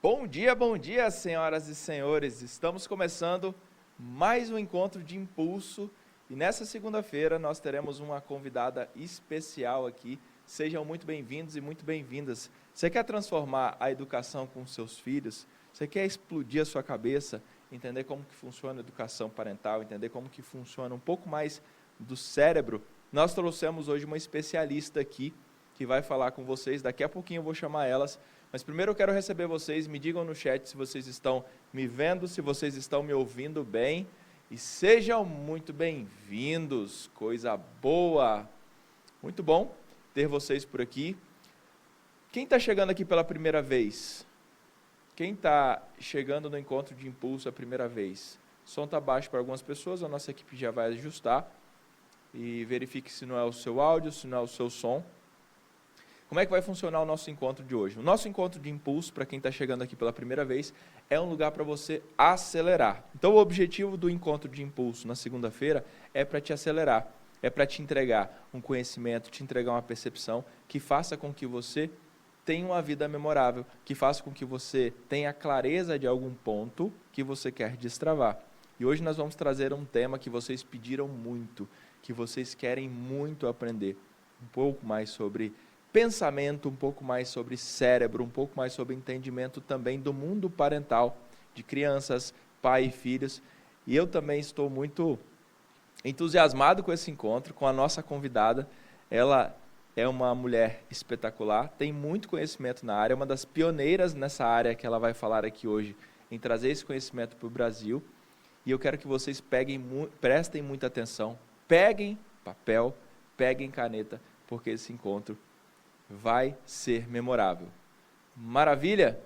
Bom dia, senhoras e senhores. Estamos começando mais um encontro de impulso e nessa segunda-feira nós teremos uma convidada especial aqui. Sejam muito bem-vindos e muito bem-vindas. Você quer transformar a educação com seus filhos? Você quer explodir a sua cabeça, entender como que funciona a educação parental, entender como que funciona um pouco mais do cérebro? Nós trouxemos hoje uma especialista aqui que vai falar com vocês. Daqui a pouquinho eu vou chamar elas. Mas primeiro eu quero receber vocês, me digam no chat se vocês estão me vendo, se vocês estão me ouvindo bem. E sejam muito bem-vindos, coisa boa! Muito bom ter vocês por aqui. Quem está chegando aqui pela primeira vez? Quem está chegando no encontro de impulso a primeira vez? O som está baixo para algumas pessoas, a nossa equipe já vai ajustar. E verifique se não é o seu áudio, se não é o seu som. Como é que vai funcionar o nosso encontro de hoje? O nosso encontro de impulso, para quem está chegando aqui pela primeira vez, é um lugar para você acelerar. Então, o objetivo do encontro de impulso na segunda-feira é para te acelerar, é para te entregar um conhecimento, te entregar uma percepção que faça com que você tenha uma vida memorável, que faça com que você tenha clareza de algum ponto que você quer destravar. E hoje nós vamos trazer um tema que vocês pediram muito, que vocês querem muito aprender, um pouco mais sobre pensamento, um pouco mais sobre cérebro, um pouco mais sobre entendimento também do mundo parental, de crianças, pai e filhos. E eu também estou muito entusiasmado com esse encontro, com a nossa convidada. Ela é uma mulher espetacular, tem muito conhecimento na área, é uma das pioneiras nessa área que ela vai falar aqui hoje, em trazer esse conhecimento para o Brasil. E eu quero que vocês prestem muita atenção, peguem papel, peguem caneta, porque esse encontro vai ser memorável. Maravilha?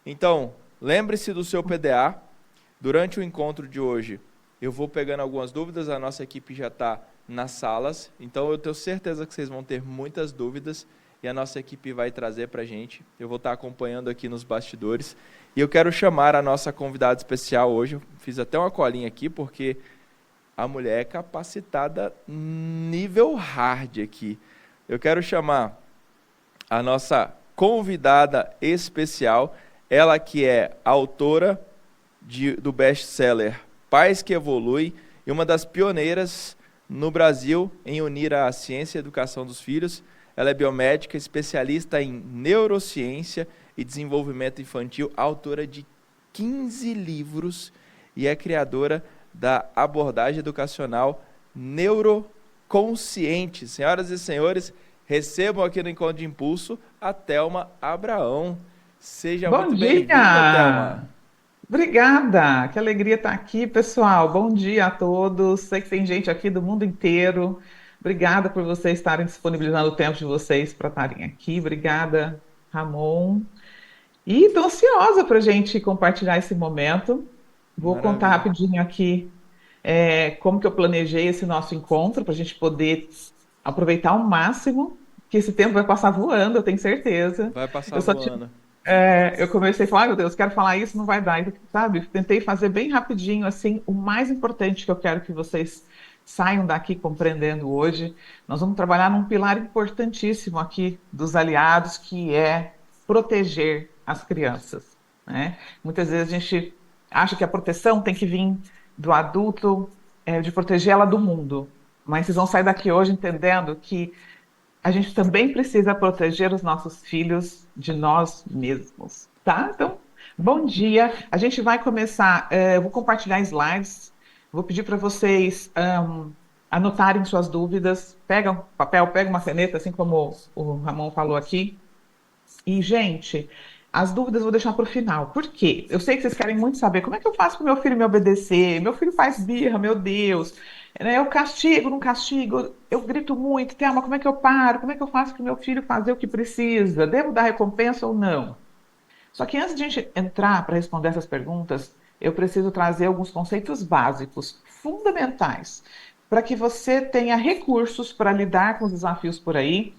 Então, lembre-se do seu PDA. Durante o encontro de hoje, eu vou pegando algumas dúvidas, a nossa equipe já está nas salas, então eu tenho certeza que vocês vão ter muitas dúvidas e a nossa equipe vai trazer para a gente. Eu vou estar acompanhando aqui nos bastidores e eu quero chamar a nossa convidada especial hoje. Eu fiz até uma colinha aqui, porque a mulher é capacitada nível hard aqui. Eu quero chamar a nossa convidada especial, ela que é autora do best-seller Pais que Evoluem e uma das pioneiras no Brasil em unir a ciência e a educação dos filhos. Ela é biomédica, especialista em neurociência e desenvolvimento infantil, autora de 15 livros e é criadora da abordagem educacional neuroconsciente. Senhoras e senhores, recebam aqui no Encontro de Impulso a Thelma Abraão. Seja muito bem-vinda, Thelma. Obrigada, que alegria estar aqui, pessoal. Bom dia a todos. Sei que tem gente aqui do mundo inteiro. Obrigada por vocês estarem disponibilizando o tempo de vocês para estarem aqui. Obrigada, Ramon. E estou ansiosa para a gente compartilhar esse momento. Vou contar Maravilha. rapidinho aqui como que eu planejei esse nosso encontro para a gente poder aproveitar ao máximo, que esse tempo vai passar voando, eu tenho certeza. Vai passar Eu só tive voando. eu comecei a falar, ai meu Deus, quero falar isso, não vai dar, sabe? Tentei fazer bem rapidinho, assim, o mais importante que eu quero que vocês saiam daqui compreendendo hoje. Nós vamos trabalhar num pilar importantíssimo aqui dos aliados, que é proteger as crianças, né? Muitas vezes a gente acha que a proteção tem que vir do adulto, de proteger ela do mundo, mas vocês vão sair daqui hoje entendendo que a gente também precisa proteger os nossos filhos de nós mesmos, tá? Então, bom dia. A gente vai começar. Eu vou compartilhar slides. Vou pedir para vocês anotarem suas dúvidas. Pega um papel, pega uma caneta, assim como o Ramon falou aqui. E, gente, as dúvidas eu vou deixar para o final. Por quê? Eu sei que vocês querem muito saber como é que eu faço para o meu filho me obedecer. Meu filho faz birra, meu Deus. Eu castigo, não castigo, eu grito muito. Thelma, como é que eu paro? Como é que eu faço para o meu filho fazer o que precisa? Devo dar recompensa ou não? Só que antes de a gente entrar para responder essas perguntas, eu preciso trazer alguns conceitos básicos, fundamentais, para que você tenha recursos para lidar com os desafios por aí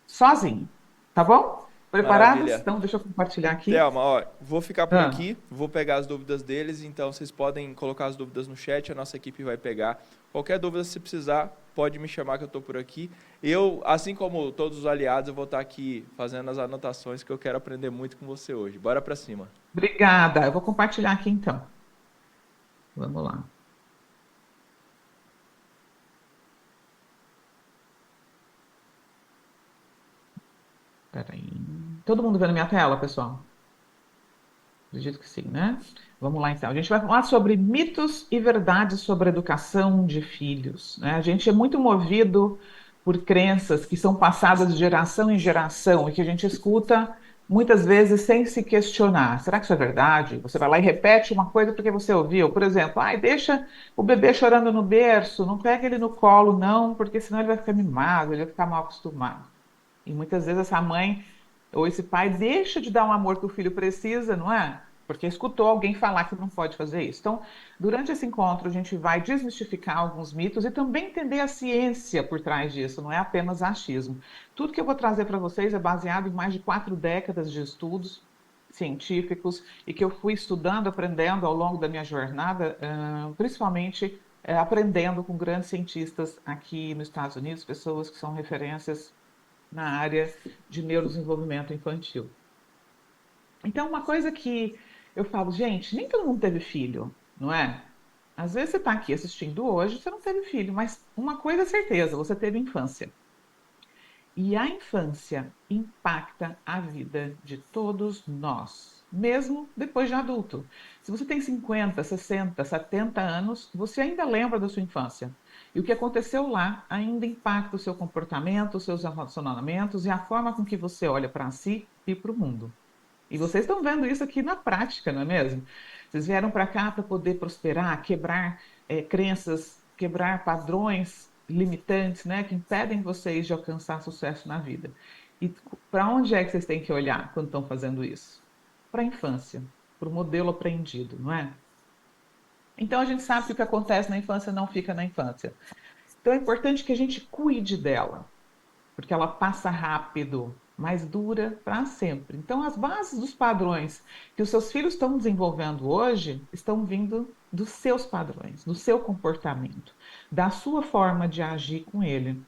sozinho, tá bom? Preparados? Maravilha. Então, deixa eu compartilhar aqui. Thelma, ó, vou ficar por Ah, aqui, vou pegar as dúvidas deles, então vocês podem colocar as dúvidas no chat, a nossa equipe vai pegar. Qualquer dúvida, se precisar, pode me chamar que eu estou por aqui. Eu, assim como todos os aliados, eu vou estar aqui fazendo as anotações que eu quero aprender muito com você hoje. Bora para cima. obrigada. Eu vou compartilhar aqui então. Vamos lá. Peraí. Todo mundo vendo minha tela, pessoal? Acredito que sim, né? Vamos lá então. A gente vai falar sobre mitos e verdades sobre a educação de filhos, né? A gente é muito movido por crenças que são passadas de geração em geração e que a gente escuta muitas vezes sem se questionar. Será que isso é verdade? Você vai lá e repete uma coisa porque você ouviu. Por exemplo, ai, deixa o bebê chorando no berço, não pega ele no colo, não, porque senão ele vai ficar mimado, ele vai ficar mal acostumado. E muitas vezes essa mãe ou esse pai deixa de dar um amor que o filho precisa, não é? Porque escutou alguém falar que não pode fazer isso. Então, durante esse encontro, a gente vai desmistificar alguns mitos e também entender a ciência por trás disso, não é apenas achismo. Tudo que eu vou trazer para vocês é baseado em mais de 4 décadas de estudos científicos e que eu fui estudando, aprendendo ao longo da minha jornada, principalmente aprendendo com grandes cientistas aqui nos Estados Unidos, pessoas que são referências na área de neurodesenvolvimento infantil. Então, uma coisa que eu falo, gente, nem todo mundo teve filho, não é? Às vezes você está aqui assistindo hoje, você não teve filho, mas uma coisa é certeza, você teve infância. E a infância impacta a vida de todos nós, mesmo depois de adulto. Se você tem 50, 60, 70 anos, você ainda lembra da sua infância. E o que aconteceu lá ainda impacta o seu comportamento, os seus relacionamentos e a forma com que você olha para si e para o mundo. E vocês estão vendo isso aqui na prática, não é mesmo? Vocês vieram para cá para poder prosperar, quebrar crenças, quebrar padrões limitantes, né, que impedem vocês de alcançar sucesso na vida. E para onde é que vocês têm que olhar quando estão fazendo isso? Para a infância, para o modelo aprendido, não é? Então a gente sabe que o que acontece na infância não fica na infância. Então é importante que a gente cuide dela porque ela passa rápido, mas dura para sempre. Então, as bases dos padrões que os seus filhos estão desenvolvendo hoje estão vindo dos seus padrões, do seu comportamento, da sua forma de agir com ele.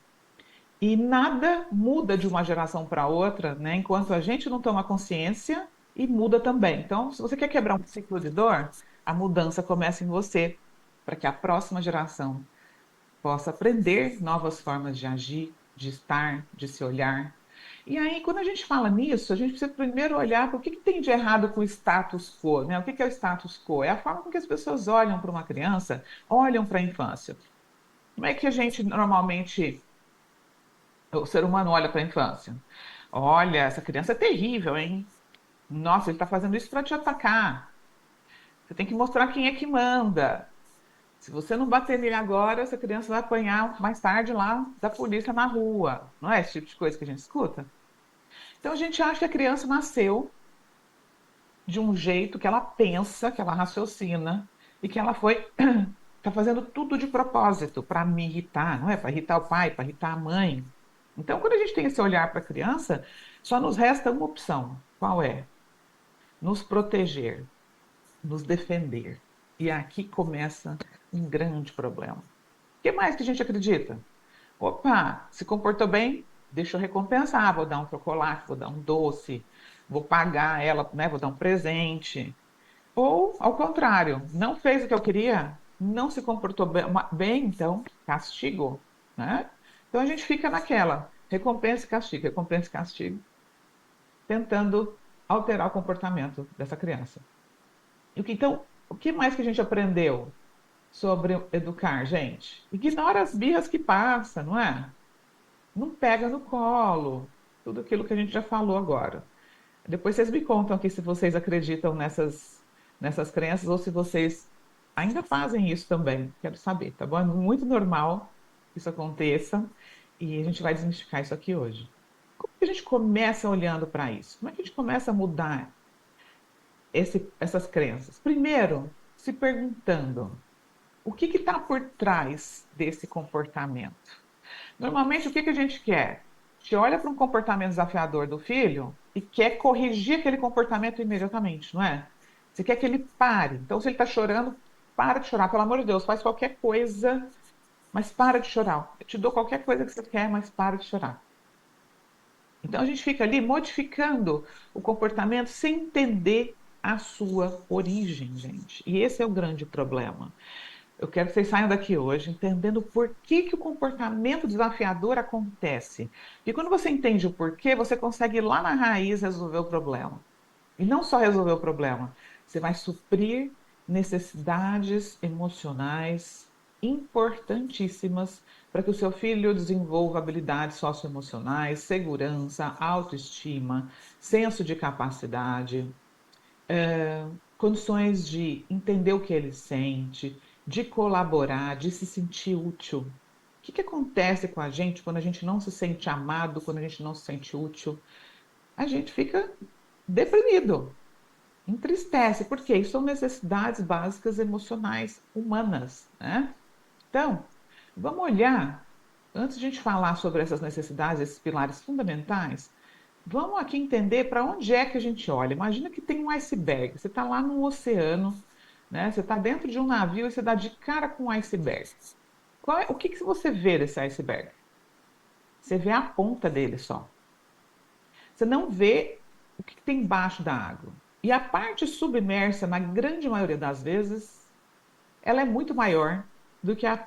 E nada muda de uma geração para outra, né, enquanto a gente não toma consciência e muda também. Então, se você quer quebrar um ciclo de dor, a mudança começa em você, para que a próxima geração possa aprender novas formas de agir, de estar, de se olhar. E aí, quando a gente fala nisso, a gente precisa primeiro olhar para o que tem de errado com o status quo, né? O que é o status quo? É a forma com que as pessoas olham para uma criança, olham para a infância. Como é que a gente normalmente, o ser humano olha para a infância? Olha, essa criança é terrível, hein? Nossa, ele está fazendo isso para te atacar. Você tem que mostrar quem é que manda. Se você não bater nele agora, essa criança vai apanhar mais tarde lá da polícia na rua. Não é esse tipo de coisa que a gente escuta? Então a gente acha que a criança nasceu de um jeito que ela pensa, que ela raciocina e que ela foi tá fazendo tudo de propósito para me irritar, não é? Para irritar o pai, para irritar a mãe. Então, quando a gente tem esse olhar para a criança, só nos resta uma opção. Qual é? Nos proteger, nos defender. E aqui começa um grande problema. O que mais que a gente acredita? Opa, se comportou bem, deixa eu recompensar, vou dar um chocolate, vou dar um doce, vou pagar ela, né, vou dar um presente. Ou, ao contrário, não fez o que eu queria, não se comportou bem, então castigo, né? Então a gente fica naquela, recompensa e castigo, tentando alterar o comportamento dessa criança. Então, o que mais que a gente aprendeu sobre educar, gente? Ignora as birras que passa, não é? Não pega no colo. Tudo aquilo que a gente já falou agora. Depois vocês me contam aqui se vocês acreditam nessas crenças ou se vocês ainda fazem isso também. Quero saber, tá bom? É muito normal que isso aconteça e a gente vai desmistificar isso aqui hoje. Como que a gente começa olhando para isso? Como é que a gente começa a mudar essas crenças? Primeiro, se perguntando o que está por trás desse comportamento? Normalmente, o que a gente quer? A gente olha para um comportamento desafiador do filho e quer corrigir aquele comportamento imediatamente, não é? Você quer que ele pare. Então, se ele está chorando, para de chorar, pelo amor de Deus, faz qualquer coisa, mas para de chorar. Eu te dou qualquer coisa que você quer, mas para de chorar. Então, a gente fica ali modificando o comportamento sem entender a sua origem, gente. E esse é o grande problema. Eu quero que vocês saiam daqui hoje entendendo por que que o comportamento desafiador acontece. E quando você entende o porquê, você consegue ir lá na raiz resolver o problema. E não só resolver o problema, você vai suprir necessidades emocionais importantíssimas para que o seu filho desenvolva habilidades socioemocionais, segurança, autoestima, senso de capacidade, condições de entender o que ele sente, de colaborar, de se sentir útil. O que que acontece com a gente quando a gente não se sente amado, quando a gente não se sente útil? A gente fica deprimido, entristece, porque isso são necessidades básicas emocionais humanas, né? Então, vamos olhar, antes de a gente falar sobre essas necessidades, esses pilares fundamentais, vamos aqui entender para onde é que a gente olha. Imagina que tem um iceberg, você está lá no oceano, né? Você está dentro de um navio e você dá de cara com um iceberg. O que que você vê desse iceberg? Você vê a ponta dele só. Você não vê o que tem embaixo da água. E a parte submersa, na grande maioria das vezes, ela é muito maior do que a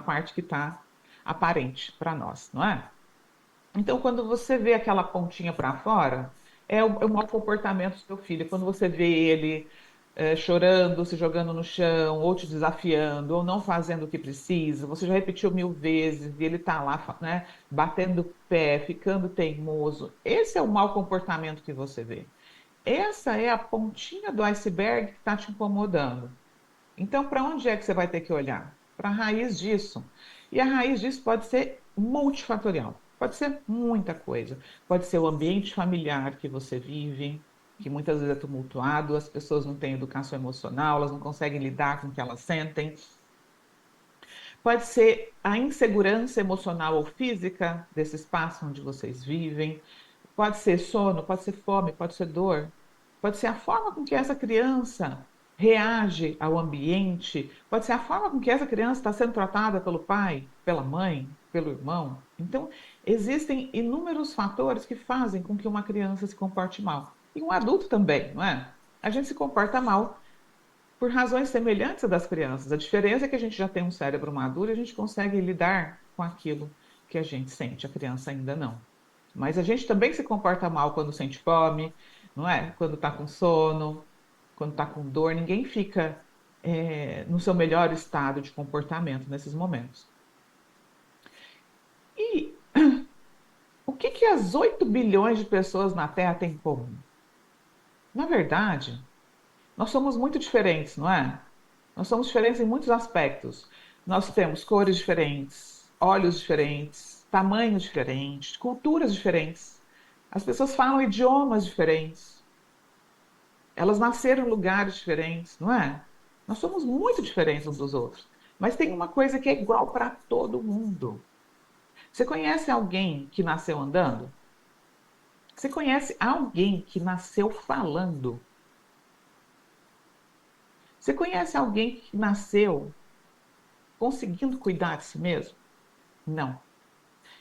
parte que está aparente para nós, não é? Então, quando você vê aquela pontinha para fora, é o mau comportamento do seu filho. Quando você vê ele chorando, se jogando no chão, ou te desafiando, ou não fazendo o que precisa, você já repetiu 1000 vezes e ele está lá, né, batendo pé, ficando teimoso. Esse é o mau comportamento que você vê. Essa é a pontinha do iceberg que está te incomodando. Então, para onde é que você vai ter que olhar? Para a raiz disso. E a raiz disso pode ser multifatorial, pode ser muita coisa. Pode ser o ambiente familiar que você vive, que muitas vezes é tumultuado, as pessoas não têm educação emocional, elas não conseguem lidar com o que elas sentem. Pode ser a insegurança emocional ou física desse espaço onde vocês vivem. Pode ser sono, pode ser fome, pode ser dor. Pode ser a forma com que essa criança reage ao ambiente. Pode ser a forma com que essa criança está sendo tratada pelo pai, pela mãe, pelo irmão. Então, existem inúmeros fatores que fazem com que uma criança se comporte mal. E um adulto também, não é? A gente se comporta mal por razões semelhantes à das crianças. A diferença é que a gente já tem um cérebro maduro e a gente consegue lidar com aquilo que a gente sente. A criança ainda não. Mas a gente também se comporta mal quando sente fome, não é? Quando está com sono, quando está com dor. Ninguém fica no seu melhor estado de comportamento nesses momentos. E o que que as 8 bilhões de pessoas na Terra têm em comum? Na verdade, nós somos muito diferentes, não é? Nós somos diferentes em muitos aspectos. Nós temos cores diferentes, olhos diferentes, tamanhos diferentes, culturas diferentes. As pessoas falam idiomas diferentes. Elas nasceram em lugares diferentes, não é? Nós somos muito diferentes uns dos outros. Mas tem uma coisa que é igual para todo mundo. Você conhece alguém que nasceu andando? Você conhece alguém que nasceu falando? Você conhece alguém que nasceu conseguindo cuidar de si mesmo? Não.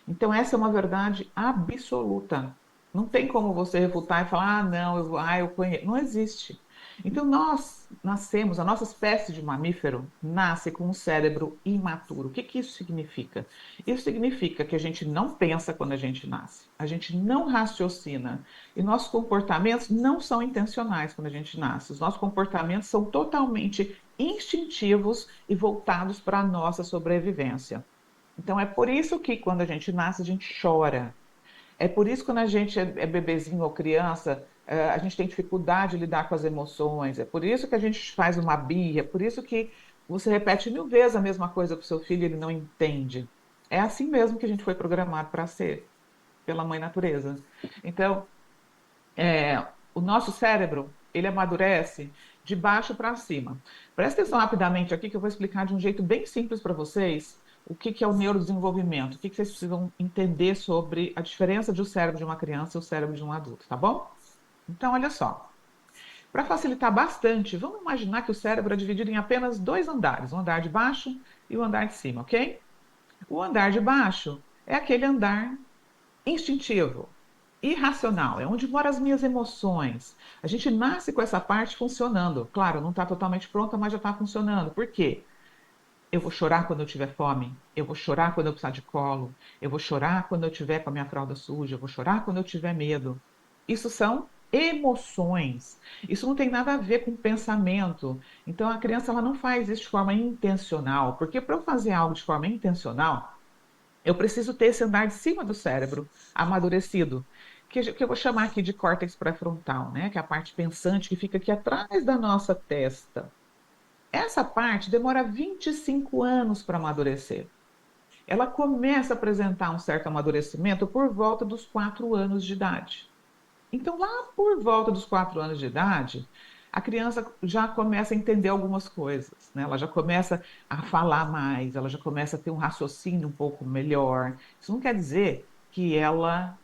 Então, essa é uma verdade absoluta. Não tem como você refutar e falar, ah, não, eu conheço. Não existe. Então, nós nascemos, a nossa espécie de mamífero nasce com um cérebro imaturo. O que que isso significa? Isso significa que a gente não pensa quando a gente nasce, a gente não raciocina e nossos comportamentos não são intencionais quando a gente nasce. Os nossos comportamentos são totalmente instintivos e voltados para a nossa sobrevivência. Então é por isso que quando a gente nasce, a gente chora. É por isso que quando a gente é bebezinho ou criança, a gente tem dificuldade de lidar com as emoções. É por isso que a gente faz uma birra. É por isso que você repete 1000 vezes a mesma coisa para o seu filho e ele não entende. É assim mesmo que a gente foi programado para ser, pela mãe natureza. Então, o nosso cérebro, ele amadurece de baixo para cima. Presta atenção rapidamente aqui que eu vou explicar de um jeito bem simples para vocês o que que é o neurodesenvolvimento, o que que vocês precisam entender sobre a diferença de o cérebro de uma criança e o cérebro de um adulto, tá bom? Então, olha só. Para facilitar bastante, vamos imaginar que o cérebro é dividido em apenas dois andares, o andar de baixo e o andar de cima, ok? O andar de baixo é aquele andar instintivo, irracional, é onde moram as minhas emoções. A gente nasce com essa parte funcionando. Claro, não está totalmente pronta, mas já está funcionando. Por quê? Eu vou chorar quando eu tiver fome, eu vou chorar quando eu precisar de colo, eu vou chorar quando eu tiver com a minha fralda suja, eu vou chorar quando eu tiver medo. Isso são emoções. Isso não tem nada a ver com pensamento. Então a criança ela não faz isso de forma intencional, porque para eu fazer algo de forma intencional, eu preciso ter esse andar de cima do cérebro amadurecido, que eu vou chamar aqui de córtex pré-frontal, né? Que é a parte pensante que fica aqui atrás da nossa testa. Essa parte demora 25 anos para amadurecer. Ela começa a apresentar um certo amadurecimento por volta dos 4 anos de idade. Então, lá por volta dos 4 anos de idade, a criança já começa a entender algumas coisas, né? Ela já começa a falar mais, ela já começa a ter um raciocínio um pouco melhor. Isso não quer dizer que ela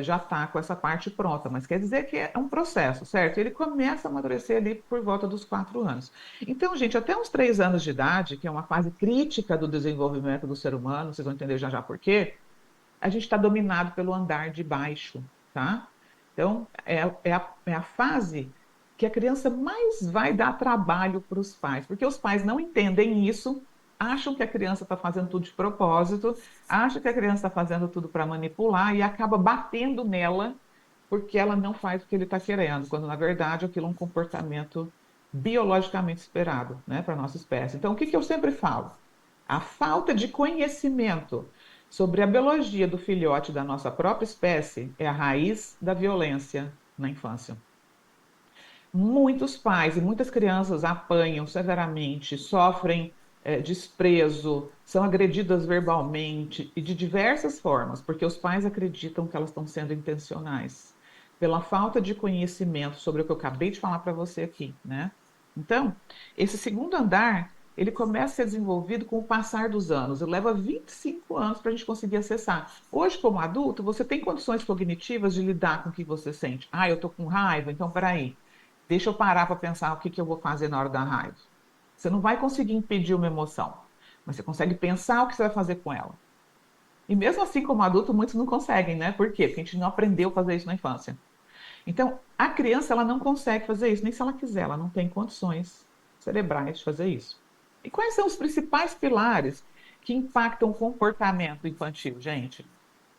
já está com essa parte pronta, mas quer dizer que é um processo, certo? Ele começa a amadurecer ali por volta dos 4 anos. Então, gente, até uns 3 anos de idade, que é uma fase crítica do desenvolvimento do ser humano, vocês vão entender já já por quê, a gente está dominado pelo andar de baixo, tá? Então, é a fase que a criança mais vai dar trabalho para os pais, porque os pais não entendem isso, acham que a criança está fazendo tudo de propósito, acham que a criança está fazendo tudo para manipular e acaba batendo nela porque ela não faz o que ele está querendo, quando na verdade aquilo é um comportamento biologicamente esperado, né, para a nossa espécie. Então, o que que eu sempre falo? A falta de conhecimento sobre a biologia do filhote da nossa própria espécie é a raiz da violência na infância. Muitos pais e muitas crianças apanham severamente, sofrem desprezo, são agredidas verbalmente e de diversas formas, porque os pais acreditam que elas estão sendo intencionais, pela falta de conhecimento sobre o que eu acabei de falar para você aqui, né? Então, esse segundo andar, ele começa a ser desenvolvido com o passar dos anos, e leva 25 anos para a gente conseguir acessar. Hoje, como adulto, você tem condições cognitivas de lidar com o que você sente. Ah, eu estou com raiva, então peraí. Deixa eu parar para pensar o que que eu vou fazer na hora da raiva. Você não vai conseguir impedir uma emoção, mas você consegue pensar o que você vai fazer com ela. E mesmo assim, como adulto, muitos não conseguem, né? Por quê? Porque a gente não aprendeu a fazer isso na infância. Então, a criança, ela não consegue fazer isso, nem se ela quiser, ela não tem condições cerebrais de fazer isso. E quais são os principais pilares que impactam o comportamento infantil, gente?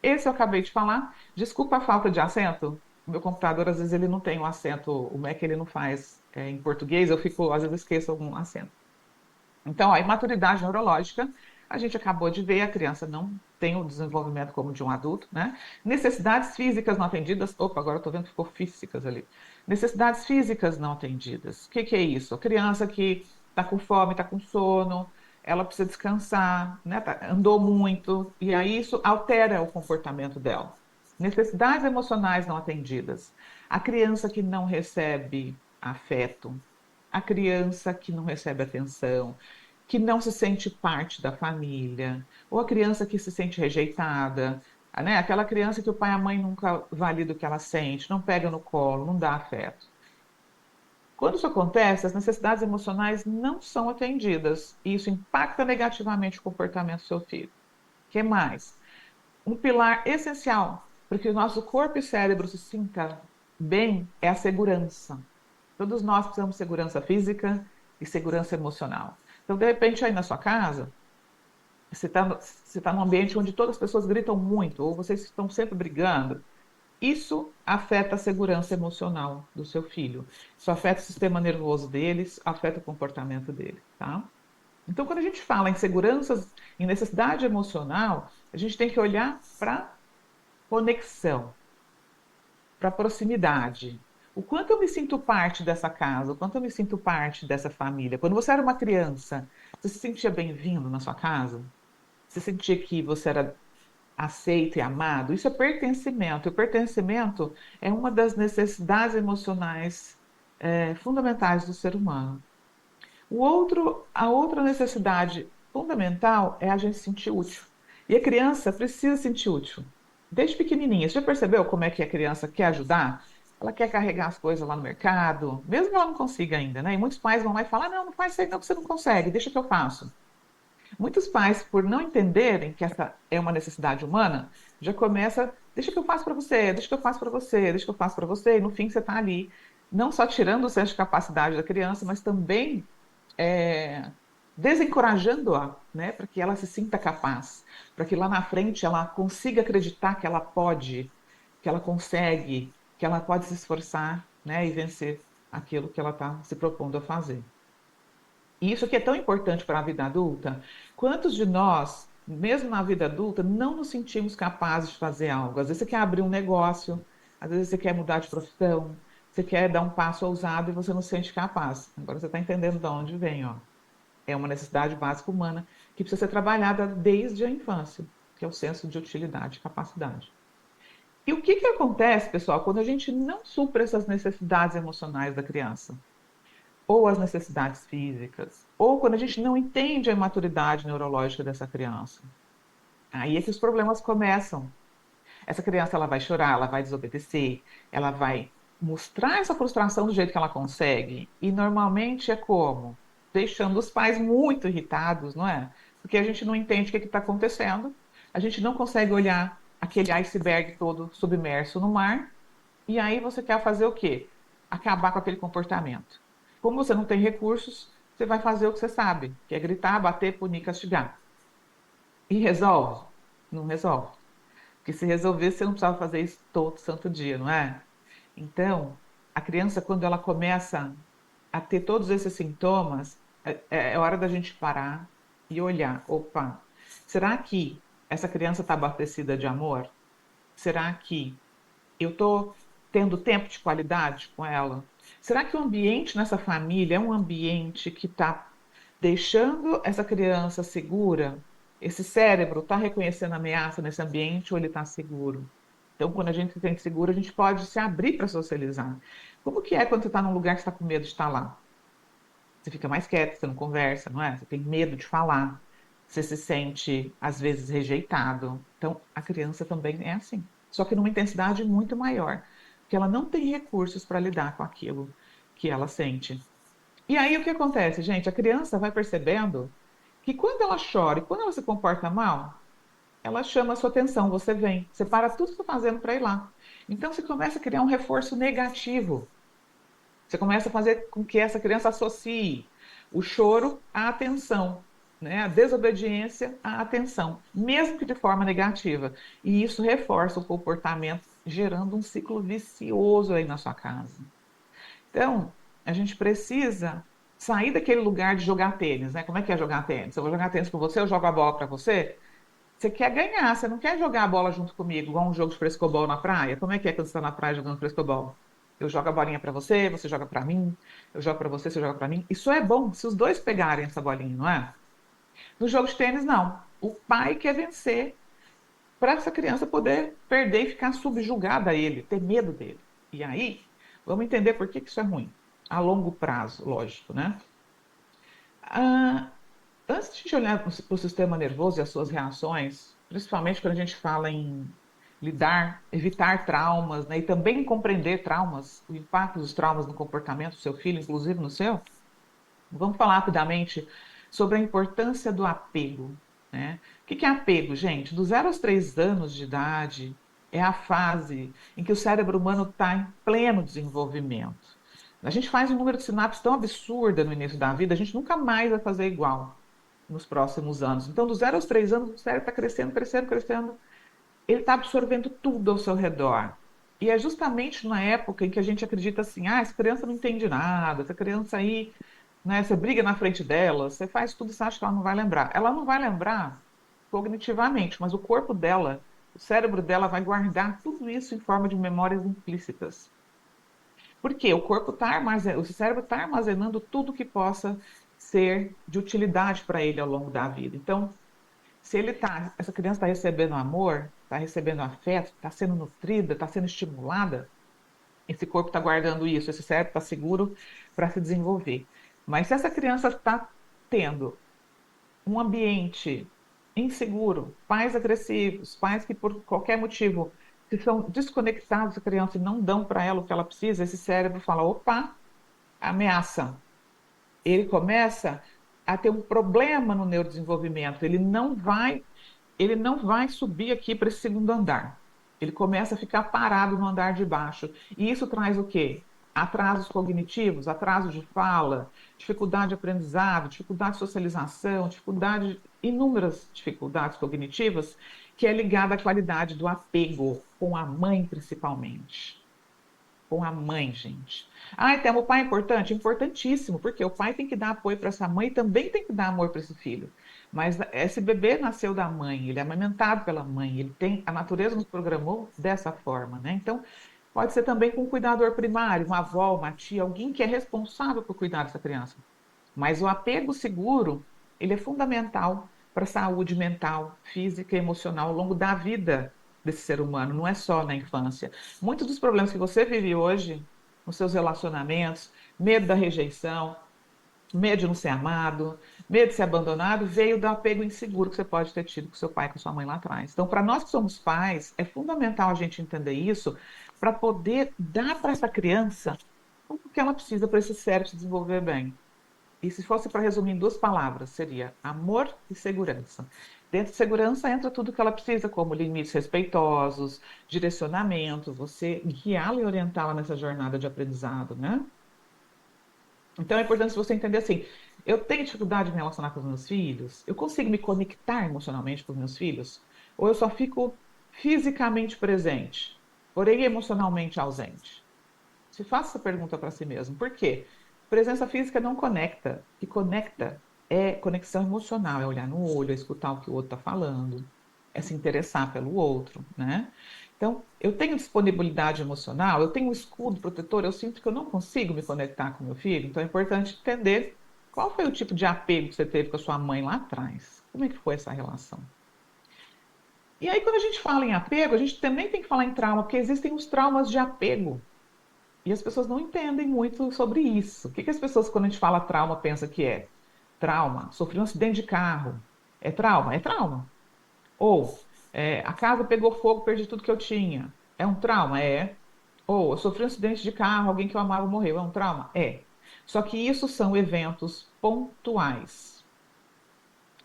Esse eu acabei de falar. Desculpa a falta de acento. O meu computador, às vezes, ele não tem um acento, o Mac ele não faz em português, eu fico, às vezes, esqueço algum acento. Então, a imaturidade neurológica, a gente acabou de ver, a criança não tem o desenvolvimento como de um adulto, né? Necessidades físicas não atendidas. Opa, agora eu estou vendo que ficou físicas ali. Necessidades físicas não atendidas. O que que é isso? A criança que está com fome, está com sono, ela precisa descansar, né? Andou muito, e aí isso altera o comportamento dela. Necessidades emocionais não atendidas. A criança que não recebe afeto, a criança que não recebe atenção, que não se sente parte da família, ou a criança que se sente rejeitada, né? Aquela criança que o pai e a mãe nunca validam o que ela sente, não pega no colo, não dá afeto. Quando isso acontece, as necessidades emocionais não são atendidas e isso impacta negativamente o comportamento do seu filho. O que mais? Um pilar essencial para que o nosso corpo e cérebro se sinta bem é a segurança. Todos nós precisamos de segurança física e segurança emocional. Então, de repente, aí na sua casa, você tá num ambiente onde todas as pessoas gritam muito, ou vocês estão sempre brigando. Isso afeta a segurança emocional do seu filho. Isso afeta o sistema nervoso deles, afeta o comportamento dele, tá? Então, quando a gente fala em seguranças, em necessidade emocional, a gente tem que olhar para conexão, para proximidade. O quanto eu me sinto parte dessa casa, o quanto eu me sinto parte dessa família. Quando você era uma criança, você se sentia bem-vindo na sua casa? Você sentia que você era aceito e amado? Isso é pertencimento. E o pertencimento é uma das necessidades emocionais fundamentais do ser humano. A outra necessidade fundamental é a gente se sentir útil. E a criança precisa se sentir útil. Desde pequenininha. Você já percebeu como é que a criança quer ajudar? Ela quer carregar as coisas lá no mercado, mesmo que ela não consiga ainda, né? E muitos pais vão lá e falam: não, não faz isso aí não, que você não consegue, deixa que eu faço. Muitos pais, por não entenderem que essa é uma necessidade humana, já começa, deixa que eu faço para você, deixa que eu faço para você, deixa que eu faço para você, e no fim você está ali, não só tirando o senso de capacidade da criança, mas também é, desencorajando-a, né, para que ela se sinta capaz, para que lá na frente ela consiga acreditar que ela pode, que ela consegue, que ela pode se esforçar, né, e vencer aquilo que ela está se propondo a fazer. E isso que é tão importante para a vida adulta. Quantos de nós, mesmo na vida adulta, não nos sentimos capazes de fazer algo? Às vezes você quer abrir um negócio, às vezes você quer mudar de profissão, você quer dar um passo ousado e você não se sente capaz. Agora você está entendendo de onde vem, ó. É uma necessidade básica humana que precisa ser trabalhada desde a infância, que é o senso de utilidade e capacidade. E o que que acontece, pessoal, quando a gente não supra essas necessidades emocionais da criança? Ou as necessidades físicas, ou quando a gente não entende a maturidade neurológica dessa criança. Aí é que os problemas começam. Essa criança ela vai chorar, ela vai desobedecer, ela vai mostrar essa frustração do jeito que ela consegue. E normalmente é como? Deixando os pais muito irritados, não é? Porque a gente não entende o que está acontecendo, a gente não consegue olhar aquele iceberg todo submerso no mar, e aí você quer fazer o quê? Acabar com aquele comportamento. Como você não tem recursos, você vai fazer o que você sabe, que é gritar, bater, punir, castigar. E resolve? Não resolve. Porque se resolvesse, você não precisava fazer isso todo santo dia, não é? Então, a criança, quando ela começa a ter todos esses sintomas, é hora da gente parar e olhar. Opa, será que essa criança está abastecida de amor? Será que eu estou tendo tempo de qualidade com ela? Será que o ambiente nessa família é um ambiente que está deixando essa criança segura? Esse cérebro está reconhecendo ameaça nesse ambiente ou ele está seguro? Então, quando a gente se sente seguro, a gente pode se abrir para socializar. Como que é quando você está num lugar que você está com medo de estar lá? Você fica mais quieto, você não conversa, não é? Você tem medo de falar. Você se sente, às vezes, rejeitado. Então, a criança também é assim. Só que numa intensidade muito maior. Porque ela não tem recursos para lidar com aquilo que ela sente. E aí, o que acontece, gente? A criança vai percebendo que quando ela chora e quando ela se comporta mal, ela chama a sua atenção, você vem, você para tudo que está fazendo para ir lá. Então, você começa a criar um reforço negativo. Você começa a fazer com que essa criança associe o choro à atenção, né? A desobediência à atenção, mesmo que de forma negativa. E isso reforça o comportamento, gerando um ciclo vicioso aí na sua casa. Então, a gente precisa sair daquele lugar de jogar tênis, né? Como é que é jogar tênis? Eu vou jogar tênis com você, eu jogo a bola para você? Você quer ganhar, você não quer jogar a bola junto comigo, igual um jogo de frescobol na praia? Como é que é quando você está na praia jogando frescobol? Eu jogo a bolinha para você joga para mim, eu jogo para você joga para mim. Isso é bom se os dois pegarem essa bolinha, não é? No jogo de tênis, não. O pai quer vencer para essa criança poder perder e ficar subjugada a ele, ter medo dele. E aí, vamos entender por que isso é ruim. A longo prazo, lógico, né? Ah, antes de a gente olhar para o sistema nervoso e as suas reações, principalmente quando a gente fala em lidar, evitar traumas, né, e também compreender traumas, o impacto dos traumas no comportamento do seu filho, inclusive no seu, vamos falar rapidamente sobre a importância do apego, né? O que é apego, gente? Dos 0 aos 3 anos de idade é a fase em que o cérebro humano está em pleno desenvolvimento. A gente faz um número de sinapses tão absurda no início da vida, a gente nunca mais vai fazer igual nos próximos anos. Então, dos 0 aos 3 anos, o cérebro está crescendo, crescendo, crescendo. Ele está absorvendo tudo ao seu redor. E é justamente na época em que a gente acredita assim, ah, essa criança não entende nada, essa criança aí, né, você briga na frente dela, você faz tudo e você acha que ela não vai lembrar. Ela não vai lembrar cognitivamente, mas o corpo dela, o cérebro dela vai guardar tudo isso em forma de memórias implícitas. Por quê? O corpo está armazenando, o cérebro está armazenando tudo que possa ser de utilidade para ele ao longo da vida. Então, se ele tá, essa criança está recebendo amor, está recebendo afeto, está sendo nutrida, está sendo estimulada, esse corpo está guardando isso, esse cérebro está seguro para se desenvolver. Mas se essa criança está tendo um ambiente inseguro, pais agressivos, pais que por qualquer motivo se são desconectados da criança e não dão para ela o que ela precisa, esse cérebro fala, opa, ameaça. Ele começa a ter um problema no neurodesenvolvimento, ele não vai subir aqui para esse segundo andar. Ele começa a ficar parado no andar de baixo. E isso traz o quê? Atrasos cognitivos, atraso de fala, dificuldade de aprendizado, dificuldade de socialização, inúmeras dificuldades cognitivas, que é ligada à qualidade do apego com a mãe, principalmente. Com a mãe, gente. Ah, então o pai é importante? Importantíssimo, porque o pai tem que dar apoio para essa mãe e também tem que dar amor para esse filho. Mas esse bebê nasceu da mãe, ele é amamentado pela mãe, ele tem, a natureza nos programou dessa forma, né? Então, pode ser também com um cuidador primário, uma avó, uma tia, alguém que é responsável por cuidar dessa criança. Mas o apego seguro, ele é fundamental para a saúde mental, física e emocional ao longo da vida desse ser humano, não é só na infância. Muitos dos problemas que você vive hoje nos seus relacionamentos, medo da rejeição, medo de não ser amado, medo de ser abandonado, veio do apego inseguro que você pode ter tido com seu pai, com sua mãe lá atrás. Então, para nós que somos pais, é fundamental a gente entender isso para poder dar para essa criança o que ela precisa para esse cérebro se desenvolver bem. E se fosse para resumir em duas palavras, seria amor e segurança. Dentro de segurança entra tudo que ela precisa, como limites respeitosos, direcionamento, você guiá-la e orientá-la nessa jornada de aprendizado, né? Então é importante você entender assim, eu tenho dificuldade de me relacionar com os meus filhos? Eu consigo me conectar emocionalmente com os meus filhos? Ou eu só fico fisicamente presente, porém emocionalmente ausente? Se faça essa pergunta para si mesmo. Por quê? Presença física não conecta. O que conecta é conexão emocional, é olhar no olho, é escutar o que o outro está falando, é se interessar pelo outro, né? Então, eu tenho disponibilidade emocional, eu tenho um escudo protetor, eu sinto que eu não consigo me conectar com meu filho, então é importante entender qual foi o tipo de apego que você teve com a sua mãe lá atrás. Como é que foi essa relação? E aí, quando a gente fala em apego, a gente também tem que falar em trauma, porque existem os traumas de apego. E as pessoas não entendem muito sobre isso. O que que as pessoas, quando a gente fala trauma, pensam que é? Trauma, sofri um acidente de carro. É trauma? É trauma. Ou a casa pegou fogo, perdi tudo que eu tinha. É um trauma? É. Ou eu sofri um acidente de carro, alguém que eu amava morreu. É um trauma? É. Só que isso são eventos pontuais.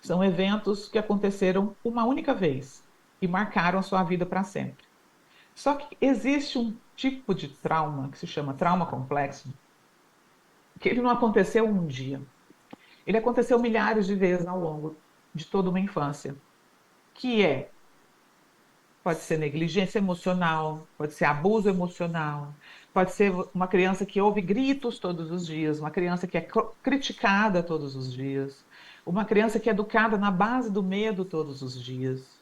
São eventos que aconteceram uma única vez e marcaram a sua vida para sempre. Só que existe um tipo de trauma que se chama trauma complexo, que ele não aconteceu um dia. Ele aconteceu milhares de vezes ao longo de toda uma infância, que pode ser negligência emocional, pode ser abuso emocional, pode ser uma criança que ouve gritos todos os dias, uma criança que é criticada todos os dias, uma criança que é educada na base do medo todos os dias.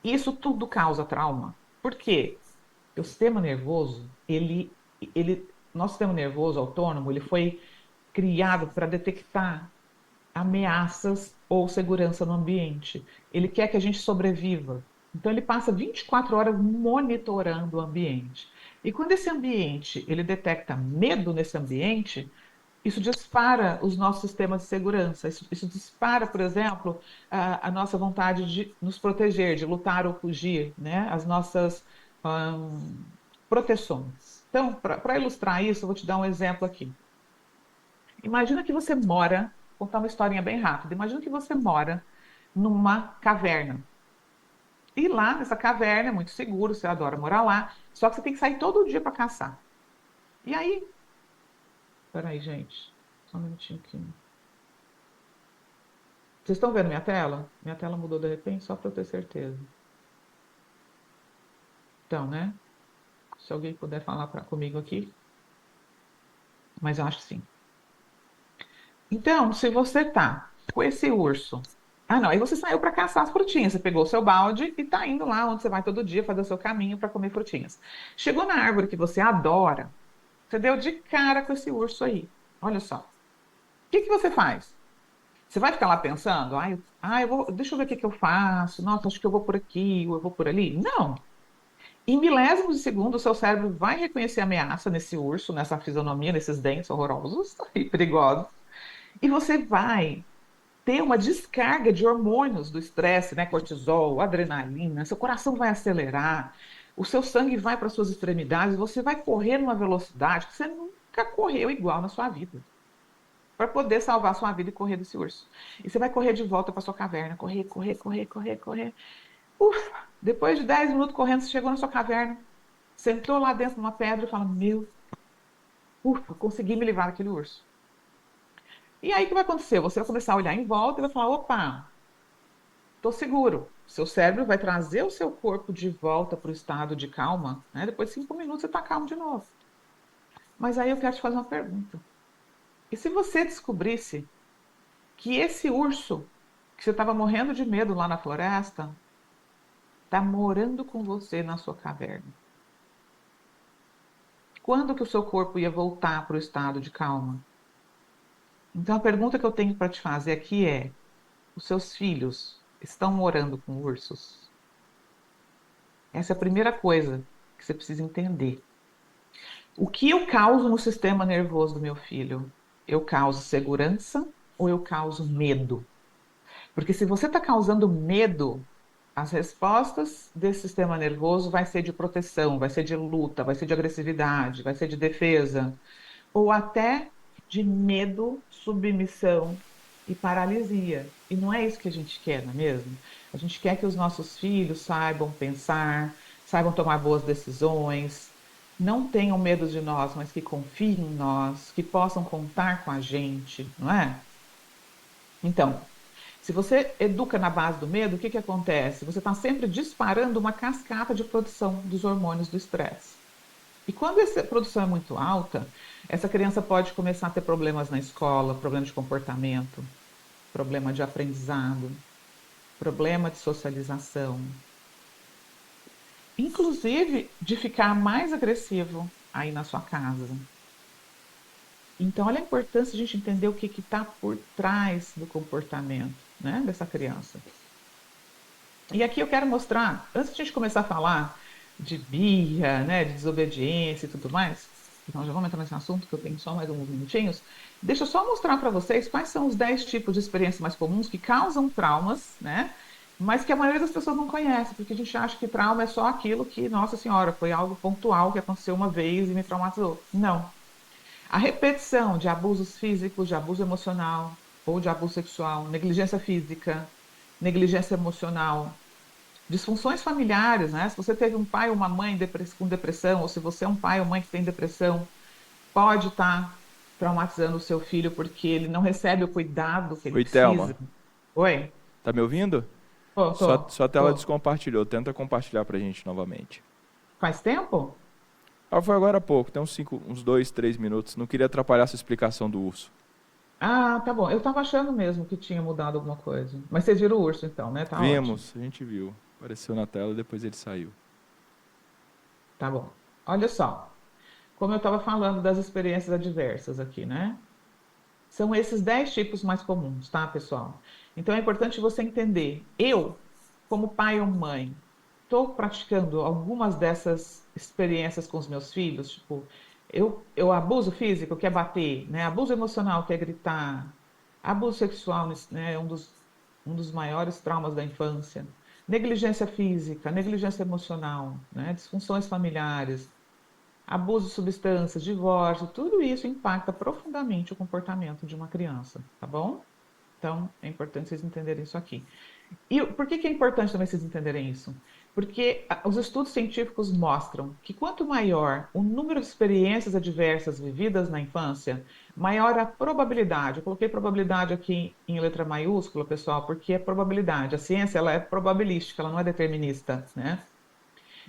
Isso tudo causa trauma. Por quê? O sistema nervoso, nosso sistema nervoso autônomo, ele foi criado para detectar ameaças ou segurança no ambiente. Ele quer que a gente sobreviva. Então ele passa 24 horas monitorando o ambiente. E quando esse ambiente, ele detecta medo nesse ambiente, isso dispara os nossos sistemas de segurança. Isso dispara, por exemplo, a nossa vontade de nos proteger, de lutar ou fugir, né? As nossas proteções. Então, para ilustrar isso, eu vou te dar um exemplo aqui. Imagina que você mora, vou contar uma historinha bem rápida. Imagina que você mora numa caverna. E lá nessa caverna é muito seguro, você adora morar lá, só que você tem que sair todo dia para caçar. E aí, peraí, gente, só um minutinho aqui. Vocês estão vendo minha tela? Minha tela mudou de repente, só para eu ter certeza. Então, né? Se alguém puder falar comigo aqui, mas eu acho que sim. Então, se você tá com esse urso. Ah, não, aí você saiu para caçar as frutinhas. Você pegou o seu balde e tá indo lá onde você vai todo dia fazer o seu caminho para comer frutinhas. Chegou na árvore que você adora, você deu de cara com esse urso aí. Olha só. O que que você faz? Você vai ficar lá pensando, deixa eu ver o que que eu faço. Nossa, acho que eu vou por aqui, ou eu vou por ali. Não. Em milésimos de segundo, o seu cérebro vai reconhecer a ameaça nesse urso, nessa fisionomia, nesses dentes horrorosos e perigosos. E você vai ter uma descarga de hormônios do estresse, né? Cortisol, adrenalina, seu coração vai acelerar, o seu sangue vai para suas extremidades, você vai correr numa velocidade que você nunca correu igual na sua vida, para poder salvar sua vida e correr desse urso. E você vai correr de volta para sua caverna, correr, correr, correr, correr, correr. Ufa, depois de 10 minutos correndo, você chegou na sua caverna, sentou lá dentro de uma pedra e fala: Meu, ufa, consegui me livrar daquele urso. E aí o que vai acontecer? Você vai começar a olhar em volta e vai falar: opa, estou seguro. Seu cérebro vai trazer o seu corpo de volta para o estado de calma, né? Depois de 5 minutos você está calmo de novo. Mas aí eu quero te fazer uma pergunta. E se você descobrisse que esse urso, que você estava morrendo de medo lá na floresta, está morando com você na sua caverna? Quando que o seu corpo ia voltar para o estado de calma? Então a pergunta que eu tenho para te fazer aqui é: os seus filhos estão morando com ursos? Essa é a primeira coisa que você precisa entender. O que eu causo no sistema nervoso do meu filho? Eu causo segurança ou eu causo medo? Porque se você está causando medo, as respostas desse sistema nervoso vai ser de proteção, vai ser de luta, vai ser de agressividade, vai ser de defesa, ou até de medo, submissão e paralisia. E não é isso que a gente quer, não é mesmo? A gente quer que os nossos filhos saibam pensar, saibam tomar boas decisões, não tenham medo de nós, mas que confiem em nós, que possam contar com a gente, não é? Então, se você educa na base do medo, o que que acontece? Você está sempre disparando uma cascata de produção dos hormônios do estresse. E quando essa produção é muito alta, essa criança pode começar a ter problemas na escola, problema de comportamento, problema de aprendizado, problema de socialização, inclusive de ficar mais agressivo aí na sua casa. Então, olha a importância de a gente entender o que está por trás do comportamento, né, dessa criança. E aqui eu quero mostrar, antes de a gente começar a falar de birra, né, de desobediência e tudo mais, então já vamos entrar nesse assunto que eu tenho só mais uns minutinhos, deixa eu só mostrar para vocês quais são os 10 tipos de experiências mais comuns que causam traumas, né, mas que a maioria das pessoas não conhece, porque a gente acha que trauma é só aquilo que, nossa senhora, foi algo pontual que aconteceu uma vez e me traumatizou. Não. A repetição de abusos físicos, de abuso emocional ou de abuso sexual, negligência física, negligência emocional, disfunções familiares, né? Se você teve um pai ou uma mãe com depressão, ou se você é um pai ou mãe que tem depressão, pode estar traumatizando o seu filho porque ele não recebe o cuidado que ele Oi, Thelma. precisa. Oi? Tá me ouvindo? Tô, tô, Sua tela tô. descompartilhou. Tenta compartilhar pra gente novamente. Faz tempo? Ah, foi agora há pouco. Tem uns 2, 3 minutos. Não queria atrapalhar essa explicação do urso. Ah, tá bom. Eu tava achando mesmo que tinha mudado alguma coisa. Mas vocês viram o urso então, né? Tá ótimo. Vimos, a gente viu. Apareceu na tela e depois ele saiu. Tá bom. Olha só. Como eu estava falando das experiências adversas aqui, né? São esses 10 tipos mais comuns, tá, pessoal? Então é importante você entender. Eu, como pai ou mãe, estou praticando algumas dessas experiências com os meus filhos. Tipo, eu abuso físico, que é bater, né? Abuso emocional, que é gritar. Abuso sexual, né? É um dos maiores traumas da infância. Negligência física, negligência emocional, né? Disfunções familiares, abuso de substâncias, divórcio, tudo isso impacta profundamente o comportamento de uma criança, tá bom? Então, é importante vocês entenderem isso aqui. E por que que é importante também vocês entenderem isso? Porque os estudos científicos mostram que quanto maior o número de experiências adversas vividas na infância, maior a probabilidade. Eu coloquei probabilidade aqui em letra maiúscula, pessoal, porque é probabilidade. A ciência, ela é probabilística, ela não é determinista, né?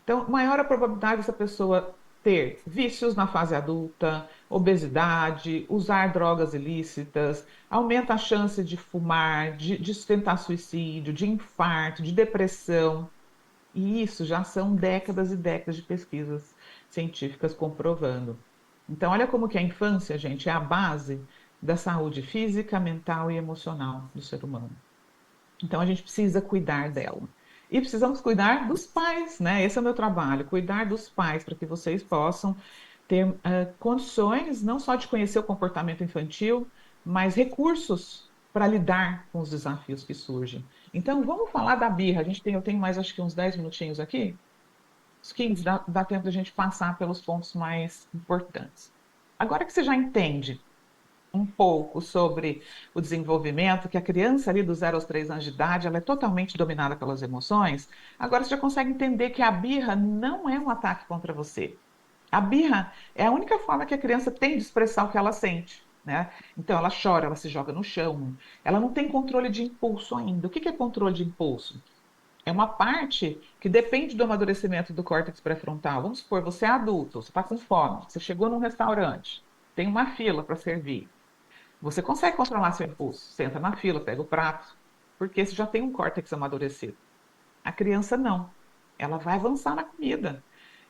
Então, maior a probabilidade dessa pessoa ter vícios na fase adulta, obesidade, usar drogas ilícitas, aumenta a chance de fumar, de tentar suicídio, de infarto, de depressão. E isso já são décadas e décadas de pesquisas científicas comprovando. Então, olha como que a infância, gente, é a base da saúde física, mental e emocional do ser humano. Então a gente precisa cuidar dela. E precisamos cuidar dos pais, né? Esse é o meu trabalho, cuidar dos pais para que vocês possam ter condições não só de conhecer o comportamento infantil, mas recursos para lidar com os desafios que surgem. Então, vamos falar da birra. Eu tenho mais, acho que uns 10 minutinhos aqui. Uns 15, dá tempo de a gente passar pelos pontos mais importantes. Agora que você já entende um pouco sobre o desenvolvimento, que a criança ali dos 0 aos 3 anos de idade, ela é totalmente dominada pelas emoções, agora você já consegue entender que a birra não é um ataque contra você. A birra é a única forma que a criança tem de expressar o que ela sente, né? Então ela chora, ela se joga no chão, ela não tem controle de impulso ainda. O que é controle de impulso? É uma parte que depende do amadurecimento do córtex pré-frontal. Vamos supor, você é adulto, você está com fome, você chegou num restaurante, tem uma fila para servir. Você consegue controlar seu impulso. Senta na fila, pega o prato, porque você já tem um córtex amadurecido. A criança não. Ela vai avançar na comida.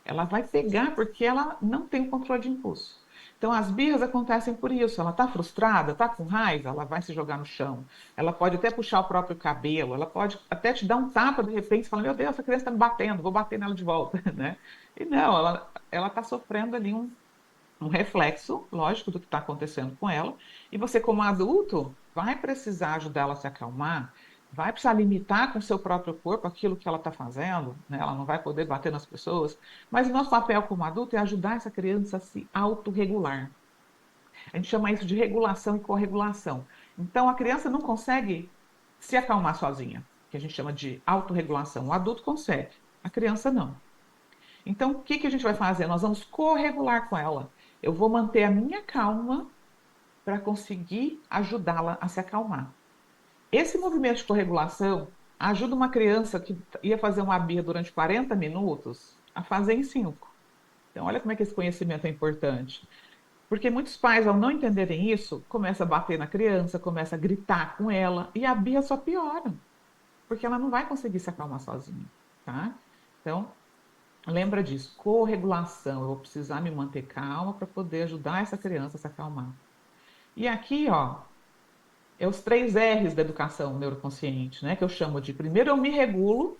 Ela vai pegar porque ela não tem o controle de impulso. Então, as birras acontecem por isso. Ela está frustrada, está com raiva, ela vai se jogar no chão. Ela pode até puxar o próprio cabelo, ela pode até te dar um tapa de repente e falar: Meu Deus, essa criança está me batendo, vou bater nela de volta. Né? E não, ela está sofrendo ali um reflexo, lógico, do que está acontecendo com ela, e você, como adulto, vai precisar ajudá-la a se acalmar, vai precisar limitar com o seu próprio corpo aquilo que ela está fazendo, né? Ela não vai poder bater nas pessoas, mas o nosso papel como adulto é ajudar essa criança a se autorregular. A gente chama isso de regulação e corregulação. Então, a criança não consegue se acalmar sozinha, que a gente chama de autorregulação. O adulto consegue, a criança não. Então, o que a gente vai fazer? Nós vamos corregular com ela. Eu vou manter a minha calma para conseguir ajudá-la a se acalmar. Esse movimento de corregulação ajuda uma criança que ia fazer uma birra durante 40 minutos a fazer em 5. Então, olha como é que esse conhecimento é importante. Porque muitos pais, ao não entenderem isso, começam a bater na criança, começam a gritar com ela, e a birra só piora, porque ela não vai conseguir se acalmar sozinha, tá? Então, lembra disso, corregulação. Eu vou precisar me manter calma para poder ajudar essa criança a se acalmar. E aqui, ó, é os 3 R's da educação neuroconsciente, né? Que eu chamo de: primeiro eu me regulo,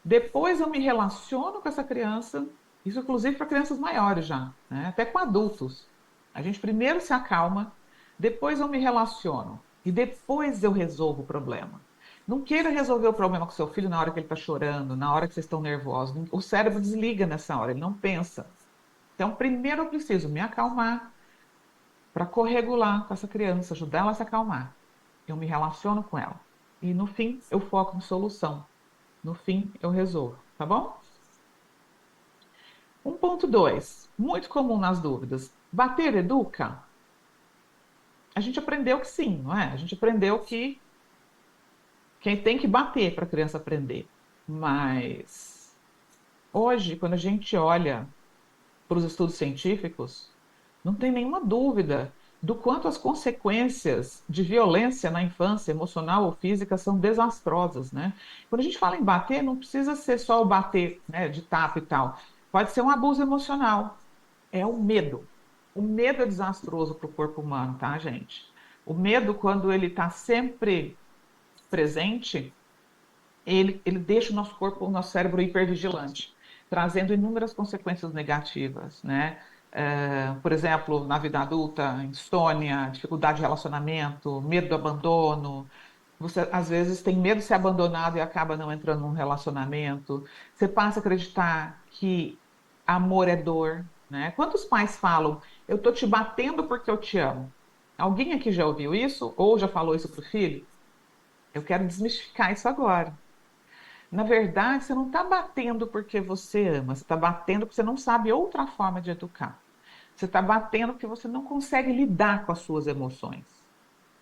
depois eu me relaciono com essa criança, isso inclusive para crianças maiores já, né? Até com adultos. A gente primeiro se acalma, depois eu me relaciono e depois eu resolvo o problema. Não queira resolver o problema com seu filho na hora que ele está chorando, na hora que vocês estão nervosos. O cérebro desliga nessa hora, ele não pensa. Então, primeiro eu preciso me acalmar para corregular com essa criança, ajudar ela a se acalmar. Eu me relaciono com ela. E no fim, eu foco em solução. No fim, eu resolvo, tá bom? 1.2, muito comum nas dúvidas. Bater educa? A gente aprendeu que sim, não é? A gente aprendeu que quem tem que bater para a criança aprender. Mas hoje, quando a gente olha para os estudos científicos, não tem nenhuma dúvida do quanto as consequências de violência na infância, emocional ou física, são desastrosas, né? Quando a gente fala em bater, não precisa ser só o bater, né, de tapa e tal. Pode ser um abuso emocional. É o medo. O medo é desastroso para o corpo humano, tá, gente? O medo, quando ele está sempre presente, ele deixa o nosso corpo, o nosso cérebro hipervigilante, trazendo inúmeras consequências negativas, né? Por exemplo, na vida adulta, insônia, dificuldade de relacionamento, medo do abandono. Você, às vezes, tem medo de ser abandonado e acaba não entrando num relacionamento. Você passa a acreditar que amor é dor, né? Quantos pais falam: Eu tô te batendo porque eu te amo? Alguém aqui já ouviu isso? Ou já falou isso pro filho? Eu quero desmistificar isso agora. Na verdade, você não está batendo porque você ama, você está batendo porque você não sabe outra forma de educar. Você está batendo porque você não consegue lidar com as suas emoções.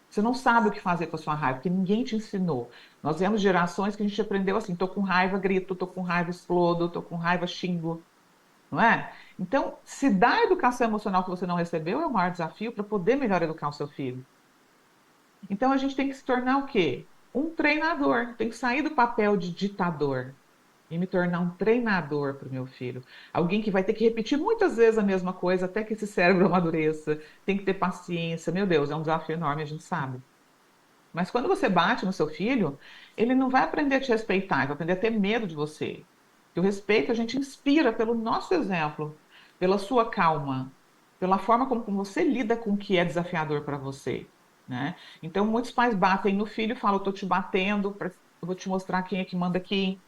Você não sabe o que fazer com a sua raiva, porque ninguém te ensinou. Nós vemos gerações que a gente aprendeu assim: tô com raiva, grito, tô com raiva, explodo, tô com raiva, xingo, não é? Então, se dar a educação emocional que você não recebeu é o maior desafio para poder melhor educar o seu filho. Então a gente tem que se tornar o quê? Um treinador. Tem que sair do papel de ditador e me tornar um treinador para o meu filho. Alguém que vai ter que repetir muitas vezes a mesma coisa até que esse cérebro amadureça. Tem que ter paciência. Meu Deus, é um desafio enorme, a gente sabe. Mas quando você bate no seu filho, ele não vai aprender a te respeitar, ele vai aprender a ter medo de você. Porque o respeito a gente inspira pelo nosso exemplo, pela sua calma, pela forma como você lida com o que é desafiador para você. né? Então, muitos pais batem no filho e falam: eu tô te batendo, eu vou te mostrar quem é que manda aqui,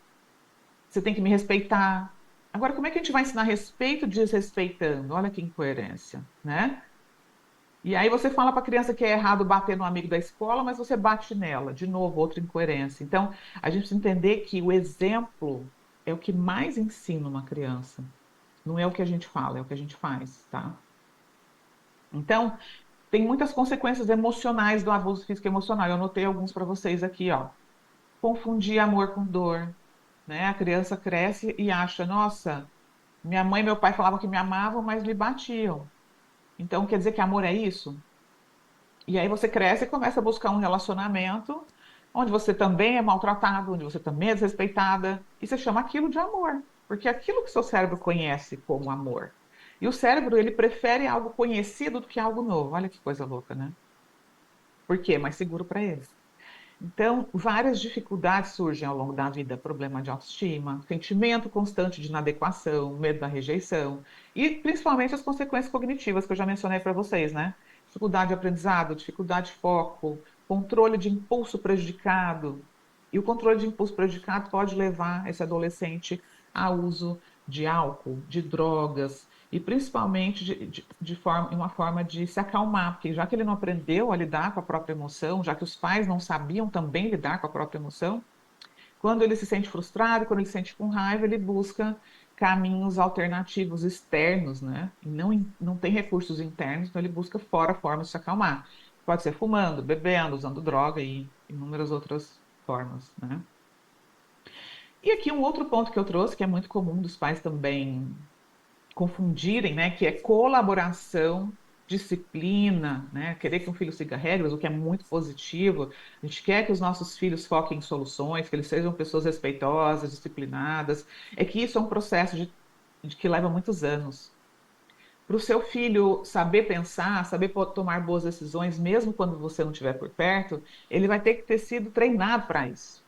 você tem que me respeitar. Agora, como é que a gente vai ensinar respeito desrespeitando? Olha que incoerência, né? E aí você fala para a criança que é errado bater no amigo da escola, mas você bate nela. De novo, outra incoerência. Então, a gente precisa entender que o exemplo é o que mais ensina uma criança. Não é o que a gente fala, é o que a gente faz, tá? Então, tem muitas consequências emocionais do abuso físico e emocional. Eu anotei alguns para vocês aqui, ó. Confundir amor com dor, né? A criança cresce e acha, nossa, minha mãe e meu pai falavam que me amavam, mas me batiam. Então, quer dizer que amor é isso? E aí você cresce e começa a buscar um relacionamento onde você também é maltratado, onde você também é desrespeitada, e você chama aquilo de amor, porque é aquilo que seu cérebro conhece como amor. E o cérebro, ele prefere algo conhecido do que algo novo. Olha que coisa louca, né? Por quê? Mais seguro para ele. Então, várias dificuldades surgem ao longo da vida: problema de autoestima, sentimento constante de inadequação, medo da rejeição e principalmente as consequências cognitivas que eu já mencionei para vocês, né? Dificuldade de aprendizado, dificuldade de foco, controle de impulso prejudicado. E o controle de impulso prejudicado pode levar esse adolescente a uso de álcool, de drogas, e principalmente uma forma de se acalmar, porque já que ele não aprendeu a lidar com a própria emoção, já que os pais não sabiam também lidar com a própria emoção, quando ele se sente frustrado, quando ele se sente com raiva, ele busca caminhos alternativos externos, né? E não tem recursos internos, então ele busca fora formas de se acalmar. Pode ser fumando, bebendo, usando droga e inúmeras outras formas, né? E aqui um outro ponto que eu trouxe, que é muito comum dos pais também confundirem, né, que é colaboração, disciplina, né, querer que um filho siga regras, o que é muito positivo. A gente quer que os nossos filhos foquem em soluções, que eles sejam pessoas respeitosas, disciplinadas. É que isso é um processo de que leva muitos anos. Para o seu filho saber pensar, saber tomar boas decisões, mesmo quando você não estiver por perto, ele vai ter que ter sido treinado para isso.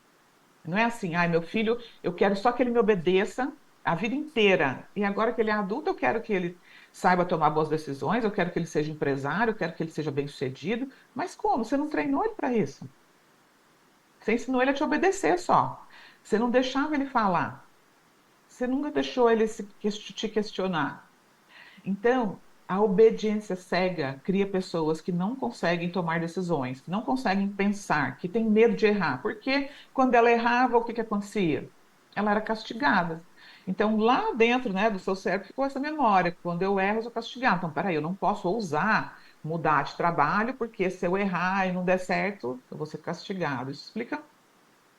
Não é assim, ai, meu filho, eu quero só que ele me obedeça a vida inteira. E agora que ele é adulto, eu quero que ele saiba tomar boas decisões, eu quero que ele seja empresário, eu quero que ele seja bem-sucedido. Mas como? Você não treinou ele para isso. Você ensinou ele a te obedecer só. Você não deixava ele falar. Você nunca deixou ele te questionar. Então, a obediência cega cria pessoas que não conseguem tomar decisões, que não conseguem pensar, que têm medo de errar. Porque quando ela errava, o que que acontecia? Ela era castigada. Então, lá dentro, né, do seu cérebro ficou essa memória. Quando eu erro, eu sou castigada. Então, peraí, eu não posso ousar mudar de trabalho, porque se eu errar e não der certo, eu vou ser castigado. Isso explica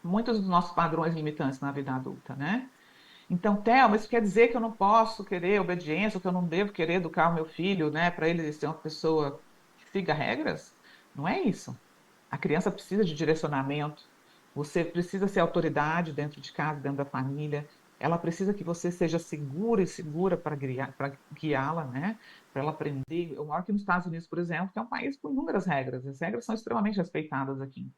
muitos dos nossos padrões limitantes na vida adulta, né? Então, Thelma, isso quer dizer que eu não posso querer obediência, ou que eu não devo querer educar o meu filho, né, para ele ser uma pessoa que siga regras? Não é isso. A criança precisa de direcionamento. Você precisa ser autoridade dentro de casa, dentro da família. Ela precisa que você seja segura e segura para guiá-la, né? Para ela aprender. Eu moro aqui nos Estados Unidos, por exemplo, que é um país com inúmeras regras. As regras são extremamente respeitadas aqui.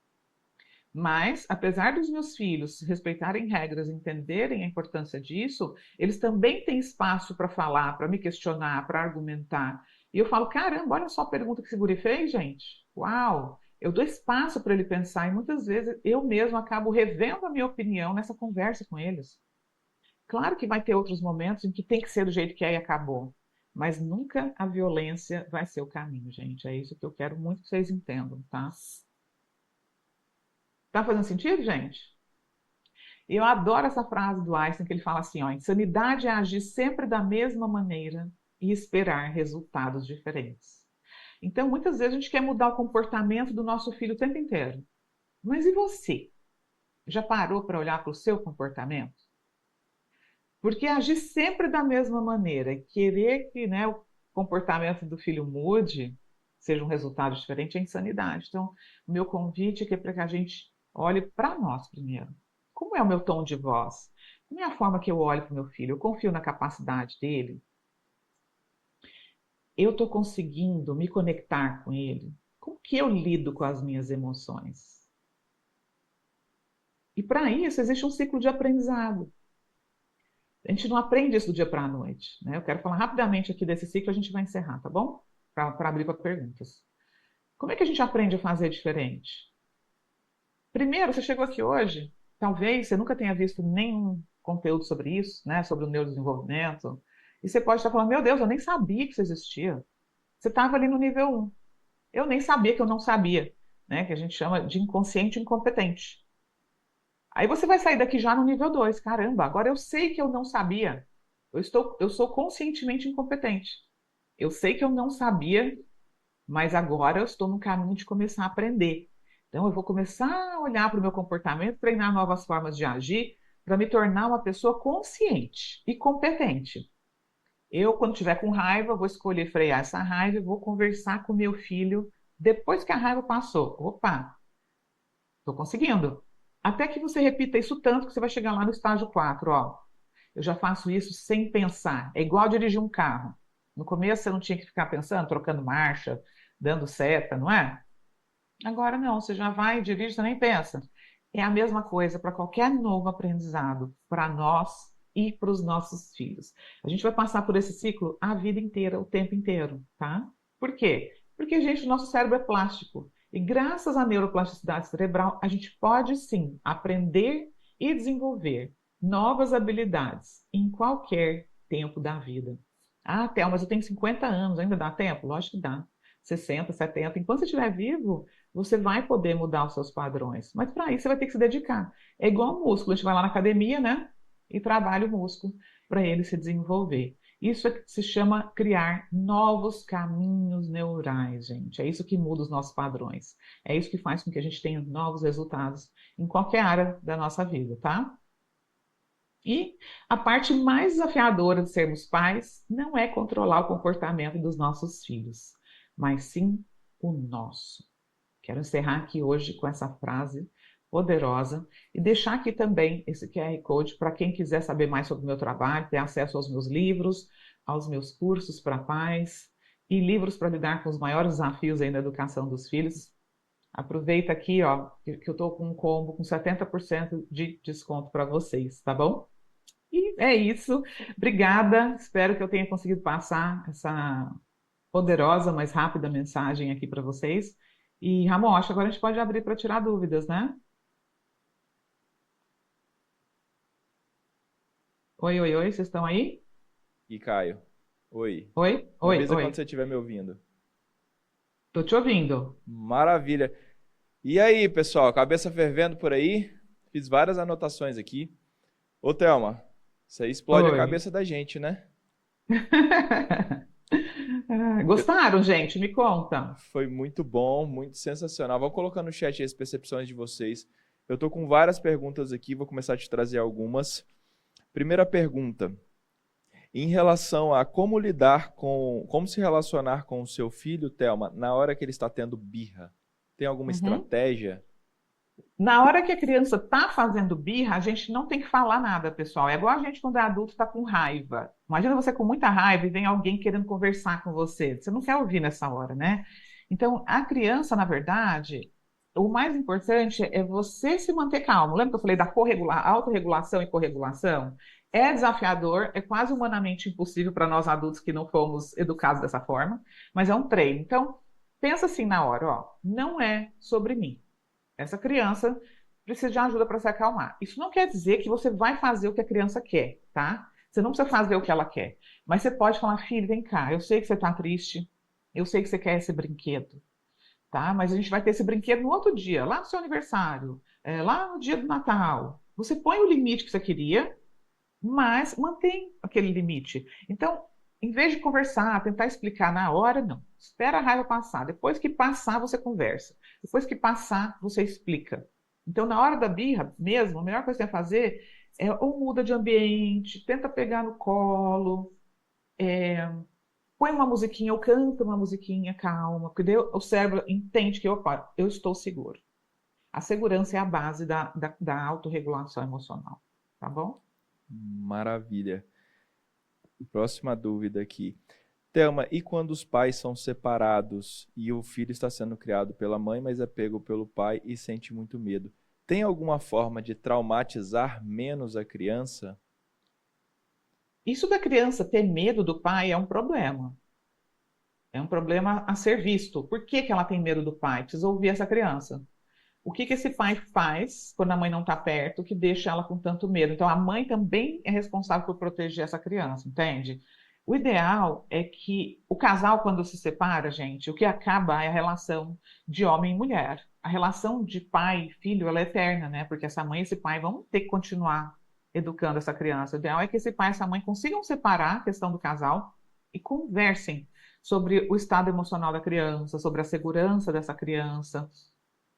Mas, apesar dos meus filhos respeitarem regras, entenderem a importância disso, eles também têm espaço para falar, para me questionar, para argumentar. E eu falo, caramba, olha só a pergunta que esse guri fez, gente. Uau! Eu dou espaço para ele pensar e muitas vezes eu mesmo acabo revendo a minha opinião nessa conversa com eles. Claro que vai ter outros momentos em que tem que ser do jeito que é e acabou. Mas nunca a violência vai ser o caminho, gente. É isso que eu quero muito que vocês entendam, tá? Tá fazendo sentido, gente? E eu adoro essa frase do Einstein, que ele fala assim, ó, insanidade é agir sempre da mesma maneira e esperar resultados diferentes. Então, muitas vezes a gente quer mudar o comportamento do nosso filho o tempo inteiro. Mas e você? Já parou para olhar para o seu comportamento? Porque agir sempre da mesma maneira, querer que, né, o comportamento do filho mude, seja um resultado diferente, é insanidade. Então, o meu convite é que é para que a gente olhe para nós primeiro. Como é o meu tom de voz? Como é a forma que eu olho para o meu filho? Eu confio na capacidade dele? Eu estou conseguindo me conectar com ele? Como que eu lido com as minhas emoções? E para isso existe um ciclo de aprendizado. A gente não aprende isso do dia para a noite, né? Eu quero falar rapidamente aqui desse ciclo, a gente vai encerrar, tá bom? Para abrir para perguntas. Como é que a gente aprende a fazer diferente? Primeiro, você chegou aqui hoje, talvez você nunca tenha visto nenhum conteúdo sobre isso, né? Sobre o neurodesenvolvimento. E você pode estar falando, meu Deus, eu nem sabia que isso existia. Você estava ali no nível 1. Eu nem sabia que eu não sabia, né? Que a gente chama de inconsciente incompetente. Aí você vai sair daqui já no nível 2. Caramba, agora eu sei que eu não sabia. Eu sou conscientemente incompetente. Eu sei que eu não sabia, mas agora eu estou no caminho de começar a aprender. Então eu vou começar a olhar para o meu comportamento, treinar novas formas de agir, para me tornar uma pessoa consciente e competente. Eu, quando tiver com raiva, vou escolher frear essa raiva e vou conversar com meu filho depois que a raiva passou. Opa, estou conseguindo. Até que você repita isso tanto que você vai chegar lá no estágio 4, ó. Eu já faço isso sem pensar. É igual dirigir um carro. No começo você não tinha que ficar pensando, trocando marcha, dando seta, não é? Agora não, você já vai, dirige, você nem pensa. É a mesma coisa para qualquer novo aprendizado, para nós e para os nossos filhos. A gente vai passar por esse ciclo a vida inteira, o tempo inteiro, tá? Por quê? Porque, gente, o nosso cérebro é plástico. E graças à neuroplasticidade cerebral, a gente pode sim aprender e desenvolver novas habilidades em qualquer tempo da vida. Ah, Théo, mas eu tenho 50 anos, ainda dá tempo? Lógico que dá. 60, 70. Enquanto você estiver vivo, você vai poder mudar os seus padrões. Mas para isso você vai ter que se dedicar. É igual ao músculo, a gente vai lá na academia, né? E trabalha o músculo para ele se desenvolver. Isso é que se chama criar novos caminhos neurais, gente. É isso que muda os nossos padrões. É isso que faz com que a gente tenha novos resultados em qualquer área da nossa vida, tá? E a parte mais desafiadora de sermos pais não é controlar o comportamento dos nossos filhos, mas sim o nosso. Quero encerrar aqui hoje com essa frase poderosa e deixar aqui também esse QR Code para quem quiser saber mais sobre o meu trabalho, ter acesso aos meus livros, aos meus cursos para pais e livros para lidar com os maiores desafios aí na educação dos filhos. Aproveita aqui, ó, que eu estou com um combo com 70% de desconto para vocês, tá bom? E é isso. Obrigada. Espero que eu tenha conseguido passar essa poderosa, mas rápida mensagem aqui para vocês. E, Ramon, acho que agora a gente pode abrir para tirar dúvidas, né? Oi, oi, oi, vocês estão aí? E Caio, oi. Oi, Me oi, avisa quando oi. você estiver me ouvindo. Tô te ouvindo. Maravilha. E aí, pessoal, cabeça fervendo por aí? Fiz várias anotações aqui. Ô, Thelma, isso aí explode a Oi. cabeça da gente, né? Ah, gostaram, gente? Me conta. Foi muito bom, muito sensacional. Vou colocar no chat as percepções de vocês. Eu tô com várias perguntas aqui, vou começar a te trazer algumas. Primeira pergunta, em relação a como se relacionar com o seu filho, Thelma, na hora que ele está tendo birra. Tem alguma Uhum. estratégia? Na hora que a criança está fazendo birra, a gente não tem que falar nada, pessoal. É igual a gente quando é adulto está com raiva. Imagina você com muita raiva e vem alguém querendo conversar com você. Você não quer ouvir nessa hora, né? Então, a criança, na verdade, o mais importante é você se manter calmo. Lembra que eu falei da autorregulação e corregulação? É desafiador, é quase humanamente impossível para nós adultos que não fomos educados dessa forma, mas é um treino. Então, pensa assim na hora, ó, não é sobre mim. Essa criança precisa de ajuda para se acalmar. Isso não quer dizer que você vai fazer o que a criança quer, tá? Você não precisa fazer o que ela quer. Mas você pode falar, filho, vem cá, eu sei que você está triste, eu sei que você quer esse brinquedo, tá? Mas a gente vai ter esse brinquedo no outro dia, lá no seu aniversário, lá no dia do Natal. Você põe o limite que você queria, mas mantém aquele limite. Então, em vez de conversar, tentar explicar na hora, não. Espera a raiva passar. Depois que passar, você conversa. Depois que passar, você explica. Então, na hora da birra, mesmo, a melhor coisa que você vai fazer é ou muda de ambiente, tenta pegar no colo, põe uma musiquinha ou canta uma musiquinha calma, porque daí o cérebro entende que, opa, eu estou seguro. A segurança é a base da autorregulação emocional, tá bom? Maravilha. Próxima dúvida aqui. Thelma, e quando os pais são separados e o filho está sendo criado pela mãe, mas é pego pelo pai e sente muito medo? Tem alguma forma de traumatizar menos a criança? Isso da criança ter medo do pai é um problema. É um problema a ser visto. Por que que ela tem medo do pai? Precisa ouvir essa criança. O que que esse pai faz quando a mãe não está perto que deixa ela com tanto medo? Então, a mãe também é responsável por proteger essa criança, entende? O ideal é que o casal, quando se separa, gente, o que acaba é a relação de homem e mulher. A relação de pai e filho, ela é eterna, né? Porque essa mãe e esse pai vão ter que continuar educando essa criança. O ideal é que esse pai e essa mãe consigam separar a questão do casal e conversem sobre o estado emocional da criança, sobre a segurança dessa criança.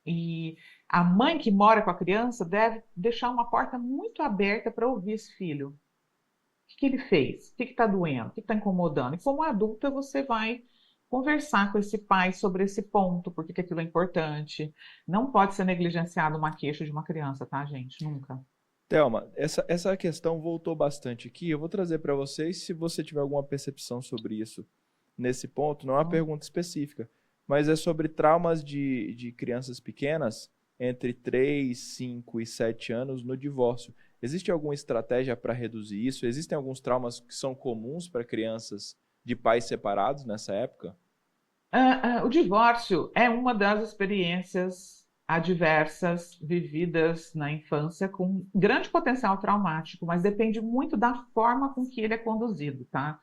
E a mãe que mora com a criança deve deixar uma porta muito aberta para ouvir esse filho. O que ele fez? O que está doendo? O que está incomodando? E como adulta, você vai conversar com esse pai sobre esse ponto, porque que aquilo é importante. Não pode ser negligenciado uma queixa de uma criança, tá, gente? Nunca. Thelma, essa questão voltou bastante aqui. Eu vou trazer para vocês, se você tiver alguma percepção sobre isso nesse ponto, não é uma pergunta específica, mas é sobre traumas de crianças pequenas entre 3, 5 e 7 anos no divórcio. Existe alguma estratégia para reduzir isso? Existem alguns traumas que são comuns para crianças de pais separados nessa época? O divórcio é uma das experiências adversas vividas na infância com grande potencial traumático, mas depende muito da forma com que ele é conduzido, tá?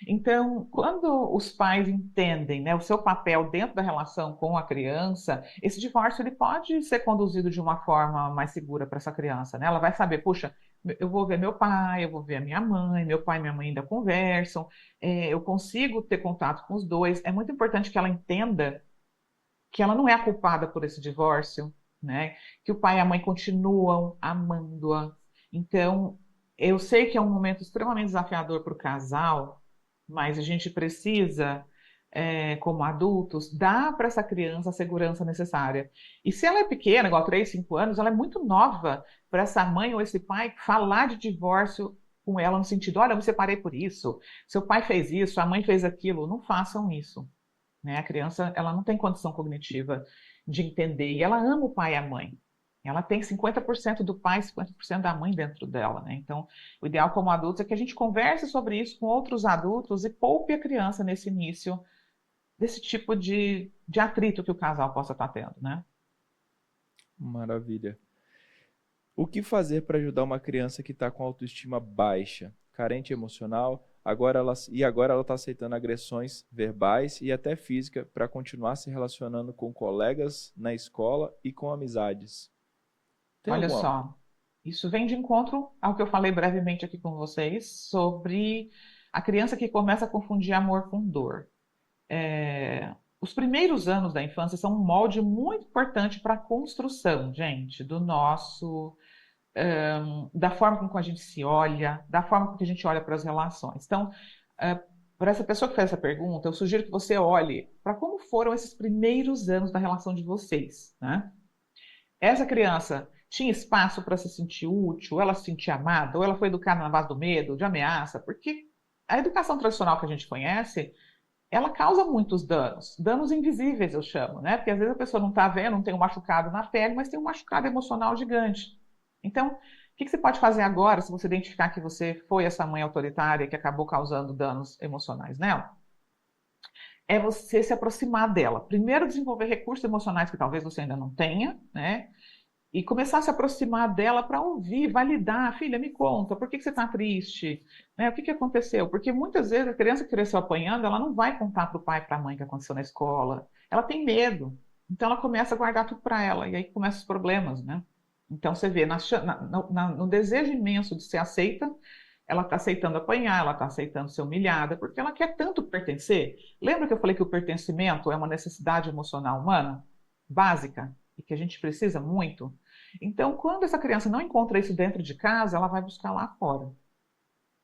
Então, quando os pais entendem, né, o seu papel dentro da relação com a criança, esse divórcio ele pode ser conduzido de uma forma mais segura para essa criança, né? Ela vai saber, puxa, eu vou ver meu pai, eu vou ver a minha mãe, meu pai e minha mãe ainda conversam, eu consigo ter contato com os dois. É muito importante que ela entenda que ela não é a culpada por esse divórcio, né? Que o pai e a mãe continuam amando-a. Então, eu sei que é um momento extremamente desafiador para o casal, mas a gente precisa, como adultos, dar para essa criança a segurança necessária. E se ela é pequena, igual 3, 5 anos, ela é muito nova para essa mãe ou esse pai falar de divórcio com ela no sentido, olha, eu me separei por isso, seu pai fez isso, a mãe fez aquilo. Não façam isso, né? A criança, ela não tem condição cognitiva de entender e ela ama o pai e a mãe. Ela tem 50% do pai e 50% da mãe dentro dela, né? Então, o ideal como adultos é que a gente converse sobre isso com outros adultos e poupe a criança nesse início desse tipo de atrito que o casal possa estar tendo, né? Maravilha. O que fazer para ajudar uma criança que está com autoestima baixa, carente emocional, agora ela está aceitando agressões verbais e até física para continuar se relacionando com colegas na escola e com amizades? Tem Olha alguma? só, isso vem de encontro ao que eu falei brevemente aqui com vocês sobre a criança que começa a confundir amor com dor. Os primeiros anos da infância são um molde muito importante para a construção, gente, do nosso, da forma com que a gente se olha, da forma com que a gente olha para as relações. Então, para essa pessoa que fez essa pergunta, eu sugiro que você olhe para como foram esses primeiros anos da relação de vocês, né? Essa criança tinha espaço para se sentir útil, ela se sentia amada, ou ela foi educada na base do medo, de ameaça, porque a educação tradicional que a gente conhece, ela causa muitos danos, danos invisíveis eu chamo, né? Porque às vezes a pessoa não está vendo, não tem um machucado na pele, mas tem um machucado emocional gigante. Então, o que que você pode fazer agora se você identificar que você foi essa mãe autoritária que acabou causando danos emocionais nela? É você se aproximar dela. Primeiro, desenvolver recursos emocionais que talvez você ainda não tenha, né? E começar a se aproximar dela para ouvir, validar. Filha, me conta, por que que você está triste? Né? O que que aconteceu? Porque muitas vezes a criança que cresceu apanhando, ela não vai contar para o pai e para a mãe o que aconteceu na escola. Ela tem medo. Então ela começa a guardar tudo para ela. E aí começam os problemas, né? Então você vê, no desejo imenso de ser aceita, ela está aceitando apanhar, ela está aceitando ser humilhada, porque ela quer tanto pertencer. Lembra que eu falei que o pertencimento é uma necessidade emocional humana básica e que a gente precisa muito? Então, quando essa criança não encontra isso dentro de casa, ela vai buscar lá fora.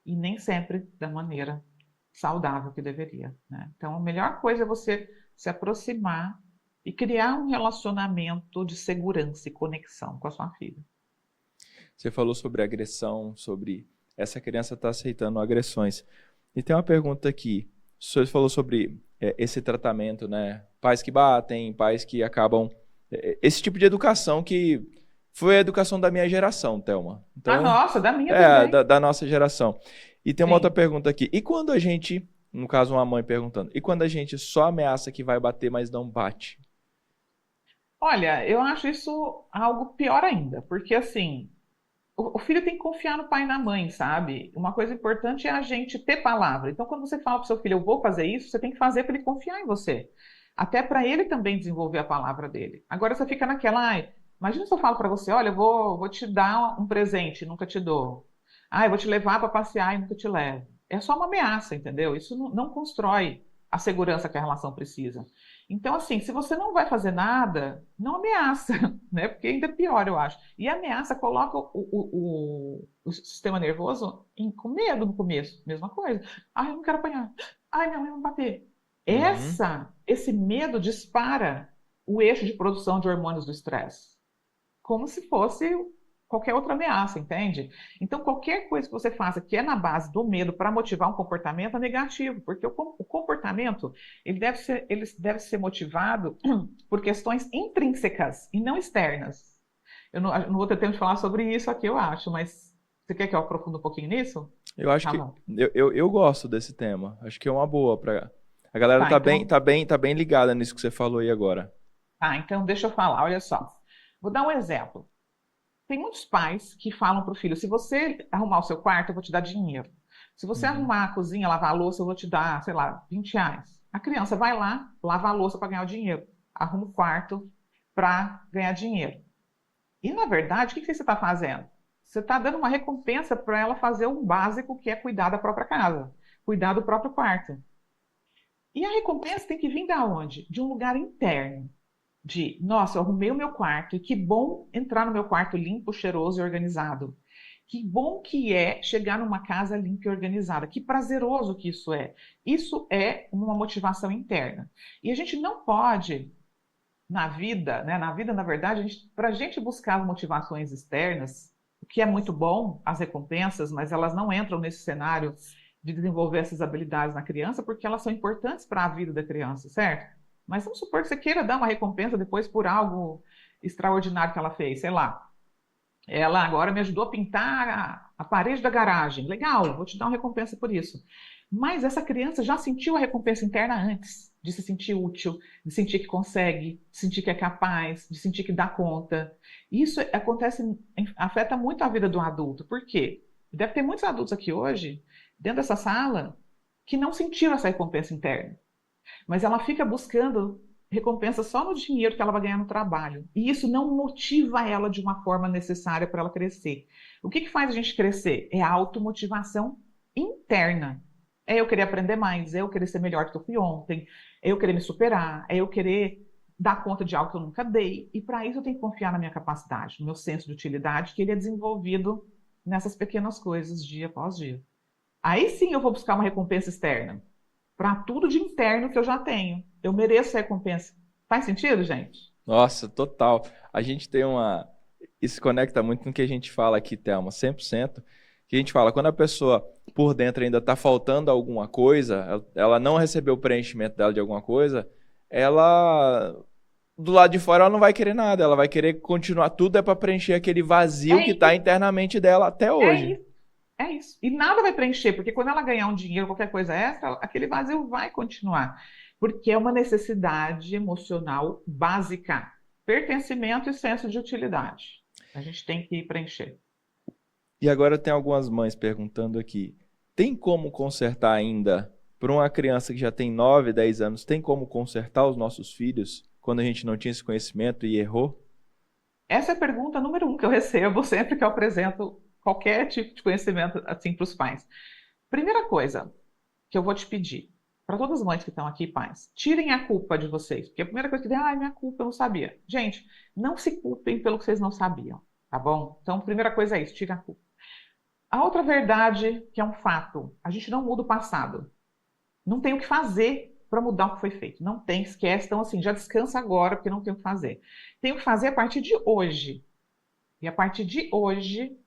E nem sempre da maneira saudável que deveria, né? Então, a melhor coisa é você se aproximar e criar um relacionamento de segurança e conexão com a sua filha. Você falou sobre agressão, sobre essa criança está aceitando agressões. E tem uma pergunta aqui. Você falou sobre esse tratamento, né? Pais que batem, pais que acabam... esse tipo de educação que foi a educação da minha geração, Thelma. Ah, Então, nossa, da minha também. da nossa geração. E tem uma outra Sim. pergunta aqui. E quando a gente No caso, uma mãe perguntando. E quando a gente só ameaça que vai bater, mas não bate? Olha, eu acho isso algo pior ainda, porque assim, o filho tem que confiar no pai e na mãe, sabe? Uma coisa importante é a gente ter palavra. Então, quando você fala para o seu filho, eu vou fazer isso, você tem que fazer para ele confiar em você. Até para ele também desenvolver a palavra dele. Agora você fica naquela, ai, imagina se eu falo para você, olha, eu vou te dar um presente, nunca te dou. Ah, eu vou te levar para passear e nunca te levo. É só uma ameaça, entendeu? Isso não constrói a segurança que a relação precisa. Então, assim, se você não vai fazer nada, não ameaça, né? Porque ainda é pior, eu acho. E a ameaça coloca o sistema nervoso com medo no começo. Mesma coisa. Ai, eu não quero apanhar. Ai, minha mãe vai me bater. Uhum. Esse medo dispara o eixo de produção de hormônios do estresse, como se fosse qualquer outra ameaça, entende? Então, qualquer coisa que você faça que é na base do medo para motivar um comportamento é negativo, porque o comportamento ele deve ser motivado por questões intrínsecas e não externas. Eu não vou ter tempo de falar sobre isso aqui, eu acho, mas você quer que eu aprofunde um pouquinho nisso? Eu acho Tá que bom. eu gosto desse tema. Acho que é uma boa para a galera Tá, então, tá bem ligada nisso que você falou aí agora. então deixa eu falar, olha só. Vou dar um exemplo. Tem muitos pais que falam para o filho: se você arrumar o seu quarto, eu vou te dar dinheiro. Se você Uhum. arrumar a cozinha, lavar a louça, eu vou te dar, sei lá, R$ 20. A criança vai lá, lava a louça para ganhar o dinheiro, arruma o quarto para ganhar dinheiro. E, na verdade, o que você está fazendo? Você está dando uma recompensa para ela fazer o básico, que é cuidar da própria casa, cuidar do próprio quarto. E a recompensa tem que vir da onde? De um lugar interno de, nossa, eu arrumei o meu quarto e que bom entrar no meu quarto limpo, cheiroso e organizado. Que bom que é chegar numa casa limpa e organizada. Que prazeroso que isso é. Isso é uma motivação interna. E a gente não pode, na vida, né? Na vida, na verdade, para a gente buscar as motivações externas, o que é muito bom, as recompensas, mas elas não entram nesse cenário de desenvolver essas habilidades na criança, porque elas são importantes para a vida da criança, certo? Mas vamos supor que você queira dar uma recompensa depois por algo extraordinário que ela fez, sei lá. Ela agora me ajudou a pintar a parede da garagem. Legal, vou te dar uma recompensa por isso. Mas essa criança já sentiu a recompensa interna antes, de se sentir útil, de sentir que consegue, de sentir que é capaz, de sentir que dá conta. Isso acontece, afeta muito a vida do adulto. Por quê? Deve ter muitos adultos aqui hoje, dentro dessa sala, que não sentiram essa recompensa interna. Mas ela fica buscando recompensa só no dinheiro que ela vai ganhar no trabalho. E isso não motiva ela de uma forma necessária para ela crescer. O que faz a gente crescer? É a automotivação interna. É eu querer aprender mais, é eu querer ser melhor do que eu fui ontem, é eu querer me superar, é eu querer dar conta de algo que eu nunca dei. E para isso eu tenho que confiar na minha capacidade, no meu senso de utilidade, que ele é desenvolvido nessas pequenas coisas, dia após dia. Aí sim eu vou buscar uma recompensa externa para tudo de interno que eu já tenho. Eu mereço a recompensa. Faz sentido, gente? Nossa, total. A gente tem uma. Isso conecta muito com o que a gente fala aqui, Thelma, 100%. Que a gente fala, quando a pessoa por dentro ainda está faltando alguma coisa, ela não recebeu o preenchimento dela de alguma coisa, ela. Do lado de fora ela não vai querer nada, ela vai querer continuar, tudo é para preencher aquele vazio É que está isso, internamente dela até é hoje. isso, é isso. E nada vai preencher, porque quando ela ganhar um dinheiro, qualquer coisa extra, aquele vazio vai continuar. Porque é uma necessidade emocional básica. Pertencimento e senso de utilidade. A gente tem que preencher. E agora tem algumas mães perguntando aqui: tem como consertar ainda para uma criança que já tem 9, 10 anos, tem como consertar os nossos filhos quando a gente não tinha esse conhecimento e errou? Essa é a pergunta número um que eu recebo sempre que eu apresento qualquer tipo de conhecimento assim para os pais. Primeira coisa que eu vou te pedir, para todas as mães que estão aqui, pais, tirem a culpa de vocês. Porque a primeira coisa que vem, minha culpa, eu não sabia. Gente, não se culpem pelo que vocês não sabiam, tá bom? Então, a primeira coisa é isso, tira a culpa. A outra verdade, que é um fato, a gente não muda o passado. Não tem o que fazer para mudar o que foi feito. Não tem, esquece. Então, assim, já descansa agora, porque não tem o que fazer. Tem o que fazer a partir de hoje. E a partir de hoje,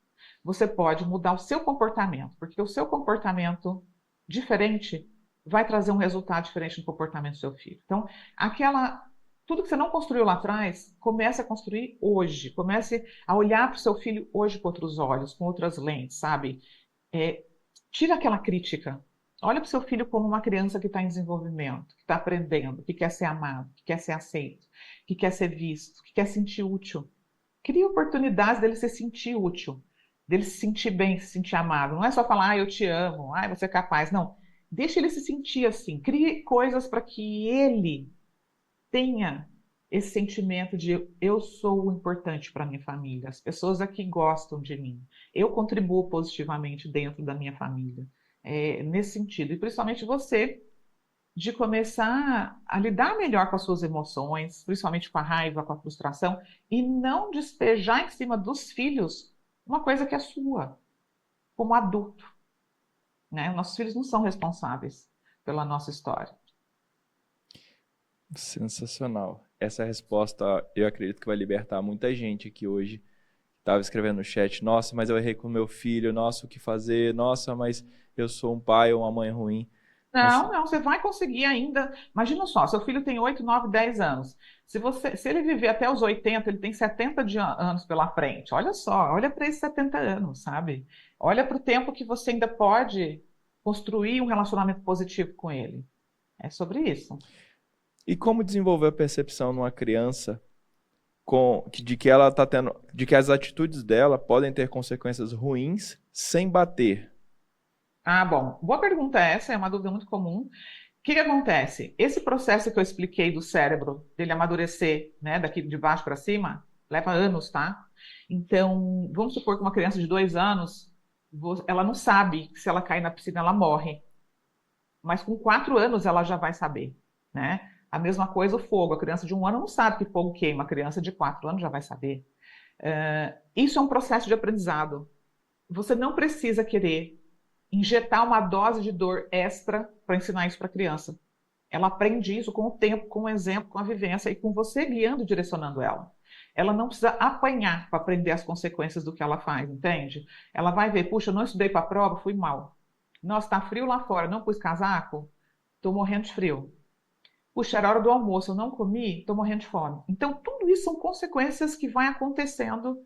você pode mudar o seu comportamento, porque o seu comportamento diferente vai trazer um resultado diferente no comportamento do seu filho. Então, aquela tudo que você não construiu lá atrás, comece a construir hoje. Comece a olhar para o seu filho hoje com outros olhos, com outras lentes, sabe? É, tira aquela crítica. Olha para o seu filho como uma criança que está em desenvolvimento, que está aprendendo, que quer ser amado, que quer ser aceito, que quer ser visto, que quer sentir útil. Crie oportunidades dele se sentir útil, dele se sentir bem, se sentir amado. Não é só falar, eu te amo, você é capaz. Não. Deixe ele se sentir assim. Crie coisas para que ele tenha esse sentimento de eu sou importante para minha família. As pessoas aqui gostam de mim. Eu contribuo positivamente dentro da minha família. Nesse sentido. E principalmente você, de começar a lidar melhor com as suas emoções, principalmente com a raiva, com a frustração, e não despejar em cima dos filhos uma coisa que é sua, como adulto, né? Nossos filhos não são responsáveis pela nossa história. Sensacional. Essa resposta, eu acredito que vai libertar muita gente aqui hoje. Estava escrevendo no chat, nossa, mas eu errei com meu filho, nossa, o que fazer? Nossa, mas eu sou um pai ou uma mãe ruim. Não, não, você vai conseguir ainda. Imagina só, seu filho tem 8, 9, 10 anos. Se ele viver até os 80, ele tem 70 anos pela frente. Olha só, olha para esses 70 anos, sabe? Olha para o tempo que você ainda pode construir um relacionamento positivo com ele. É sobre isso. E como desenvolver a percepção numa criança de que ela tá tendo, de que as atitudes dela podem ter consequências ruins sem bater? Bom, boa pergunta essa, é uma dúvida muito comum. O que que acontece? Esse processo que eu expliquei do cérebro, dele amadurecer, né, daqui de baixo para cima, leva anos, tá? Então, vamos supor que uma criança de 2 anos, ela não sabe que se ela cair na piscina, ela morre. Mas com 4 anos ela já vai saber, né? A mesma coisa o fogo. A criança de 1 ano não sabe que fogo queima. A criança de 4 anos já vai saber. Isso é um processo de aprendizado. Você não precisa querer injetar uma dose de dor extra para ensinar isso para a criança. Ela aprende isso com o tempo, com o exemplo, com a vivência e com você guiando e direcionando ela. Ela não precisa apanhar para aprender as consequências do que ela faz, entende? Ela vai ver, puxa, eu não estudei para a prova, fui mal. Nossa, está frio lá fora, não pus casaco, estou morrendo de frio. Puxa, era hora do almoço, eu não comi, estou morrendo de fome. Então, tudo isso são consequências que vai acontecendo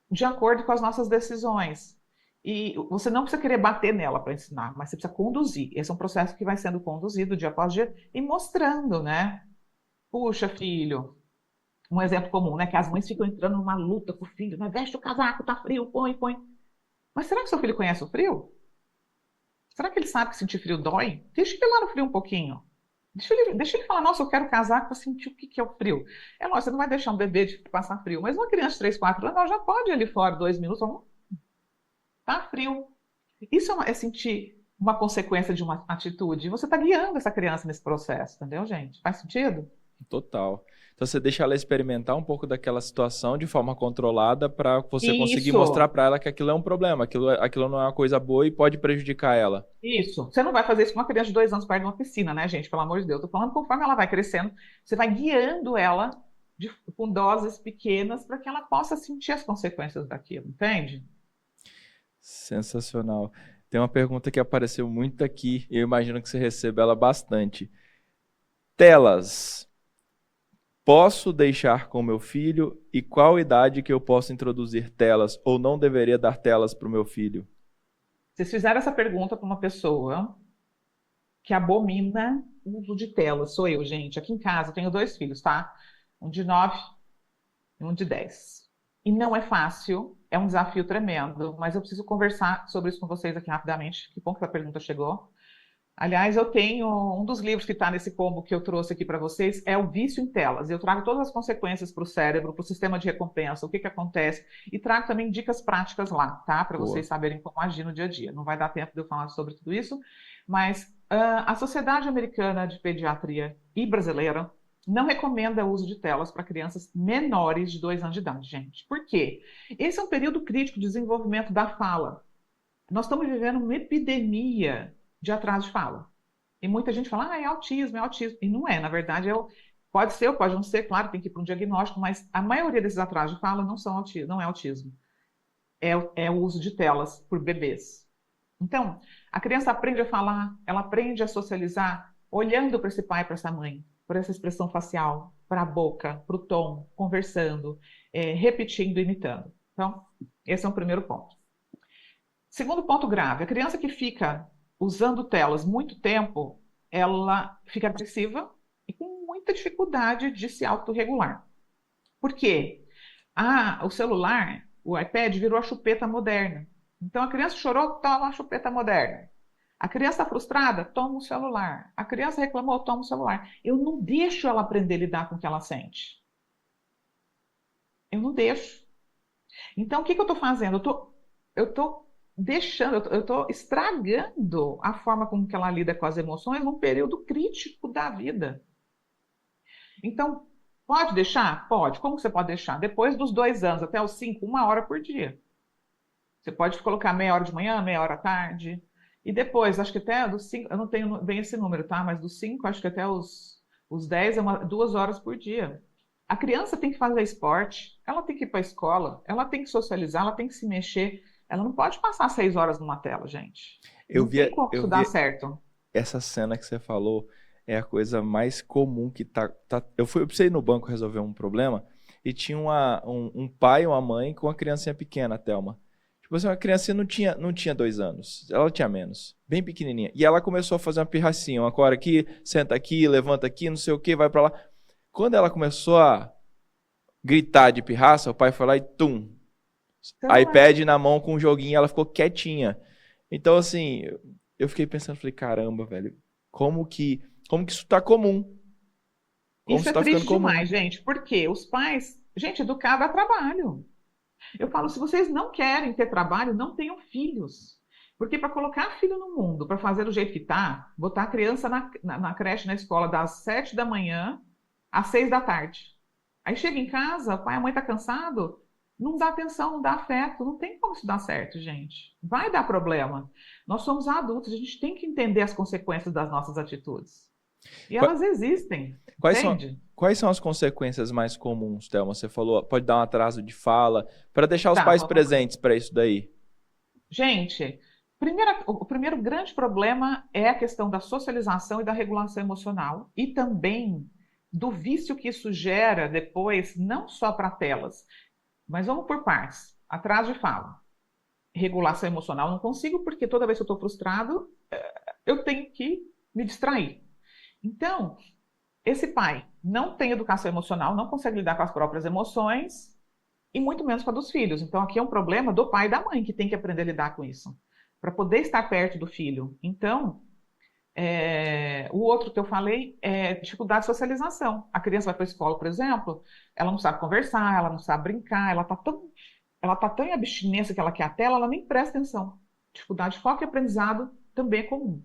de acordo com as nossas decisões. E você não precisa querer bater nela para ensinar, mas você precisa conduzir. Esse é um processo que vai sendo conduzido dia após dia e mostrando, né? Puxa, filho, um exemplo comum, né? Que as mães ficam entrando numa luta com o filho, né? Veste o casaco, tá frio, põe, põe. Mas será que seu filho conhece o frio? Será que ele sabe que sentir frio dói? Deixa ele lá no frio um pouquinho. Deixa ele falar, nossa, eu quero casaco para sentir o que que é o frio. É lógico, você não vai deixar um bebê de passar frio, mas uma criança de 3, 4 anos, ela já pode ir ali fora 2 minutos, tá frio. Isso é sentir uma consequência de uma atitude. Você está guiando essa criança nesse processo, entendeu, gente? Faz sentido? Total. Então você deixa ela experimentar um pouco daquela situação de forma controlada para você conseguir mostrar Isso, para ela que aquilo é um problema, aquilo não é uma coisa boa e pode prejudicar ela. isso. Você não vai fazer isso com uma criança de 2 anos perto de uma piscina, né, gente? Pelo amor de Deus. Estou falando conforme ela vai crescendo, você vai guiando ela com doses pequenas para que ela possa sentir as consequências daquilo, entende? Sensacional. Tem uma pergunta que apareceu muito aqui e eu imagino que você receba ela bastante. Telas. Posso deixar com meu filho e qual idade que eu posso introduzir telas ou não deveria dar telas para o meu filho? Vocês fizeram essa pergunta para uma pessoa que abomina o uso de tela. Sou eu, gente. Aqui em casa eu tenho 2 filhos, tá? Um de 9 e um de 10. E não é fácil, é um desafio tremendo, mas eu preciso conversar sobre isso com vocês aqui rapidamente. Que bom que a pergunta chegou. Aliás, eu tenho um dos livros que está nesse combo que eu trouxe aqui para vocês, é O Vício em Telas. Eu trago todas as consequências para o cérebro, para o sistema de recompensa, o que que acontece, e trago também dicas práticas lá, tá? Para Boa. vocês saberem como agir no dia a dia. Não vai dar tempo de eu falar sobre tudo isso, mas a Sociedade Americana de Pediatria e brasileira não recomenda o uso de telas para crianças menores de 2 anos de idade, gente. Por quê? Esse é um período crítico de desenvolvimento da fala. Nós estamos vivendo uma epidemia de atraso de fala. E muita gente fala, é autismo, é autismo. E não é, na verdade, pode ser ou pode não ser, claro, tem que ir para um diagnóstico, mas a maioria desses atrasos de fala não é autismo. É o uso de telas por bebês. Então, a criança aprende a falar, ela aprende a socializar, olhando para esse pai, para essa mãe, por essa expressão facial, para a boca, para o tom, conversando, repetindo, imitando. Então, esse é o primeiro ponto. Segundo ponto grave, a criança que fica usando telas muito tempo, ela fica agressiva e com muita dificuldade de se autorregular. Por quê? O celular, o iPad virou a chupeta moderna. Então a criança chorou, toma a chupeta moderna. A criança está frustrada, toma o celular. A criança reclamou, toma o celular. Eu não deixo ela aprender a lidar com o que ela sente. Eu não deixo. Então, o que que eu estou fazendo? Eu estou deixando, eu estou estragando a forma como que ela lida com as emoções num período crítico da vida. Então, pode deixar? Pode. Como que você pode deixar? Depois dos 2 anos, até os 5, 1 hora por dia. Você pode colocar meia hora de manhã, meia hora à tarde. E depois, acho que até dos 5, eu não tenho bem esse número, tá? Mas dos 5, acho que até os 10 é 2 horas por dia. A criança tem que fazer esporte, ela tem que ir para a escola, ela tem que socializar, ela tem que se mexer. Ela não pode passar 6 horas numa tela, gente. Eu Não vi, tem como eu isso dar vi certo. essa cena que você falou, é a coisa mais comum que eu precisei ir no banco resolver um problema e tinha um pai e uma mãe com uma criancinha pequena, a Thelma. Tipo assim, uma criancinha não tinha 2 anos, ela tinha menos, bem pequenininha. E ela começou a fazer uma pirracinha, uma cora aqui, senta aqui, levanta aqui, não sei o que, vai pra lá. Quando ela começou a gritar de pirraça, o pai foi lá e tum, Celular. iPad na mão com um joguinho, ela ficou quietinha. Então, assim, eu fiquei pensando, falei, caramba, velho, como que isso tá comum? Como Isso isso é tá ficando triste comum? demais, gente, porque os pais, gente, educar dá trabalho. Eu falo, se vocês não querem ter trabalho, não tenham filhos. Porque para colocar filho no mundo, para fazer do jeito que tá, botar a criança na creche, na escola, das 7 da manhã às 6 da tarde. Aí chega em casa, o pai e a mãe tá cansado, não dá atenção, não dá afeto, não tem como isso dar certo, gente. Vai dar problema. Nós somos adultos, a gente tem que entender as consequências das nossas atitudes. E Qua- elas existem, Quais são, entende? quais são as consequências mais comuns, Thelma? Você falou, pode dar um atraso de fala, para deixar os Tá, pais presentes para isso daí. gente, o primeiro grande problema é a questão da socialização e da regulação emocional e também do vício que isso gera depois, não só para telas, mas vamos por partes. Atraso de fala. Regulação emocional não consigo porque toda vez que eu estou frustrado, eu tenho que me distrair. Então, esse pai não tem educação emocional, não consegue lidar com as próprias emoções e muito menos com a dos filhos. Então, aqui é um problema do pai e da mãe que tem que aprender a lidar com isso, para poder estar perto do filho. Então, o outro que eu falei é dificuldade de socialização. A criança vai para a escola, por exemplo, ela não sabe conversar, ela não sabe brincar, ela tá tão em abstinência que ela quer a tela, ela nem presta atenção. Dificuldade de foco e aprendizado também é comum.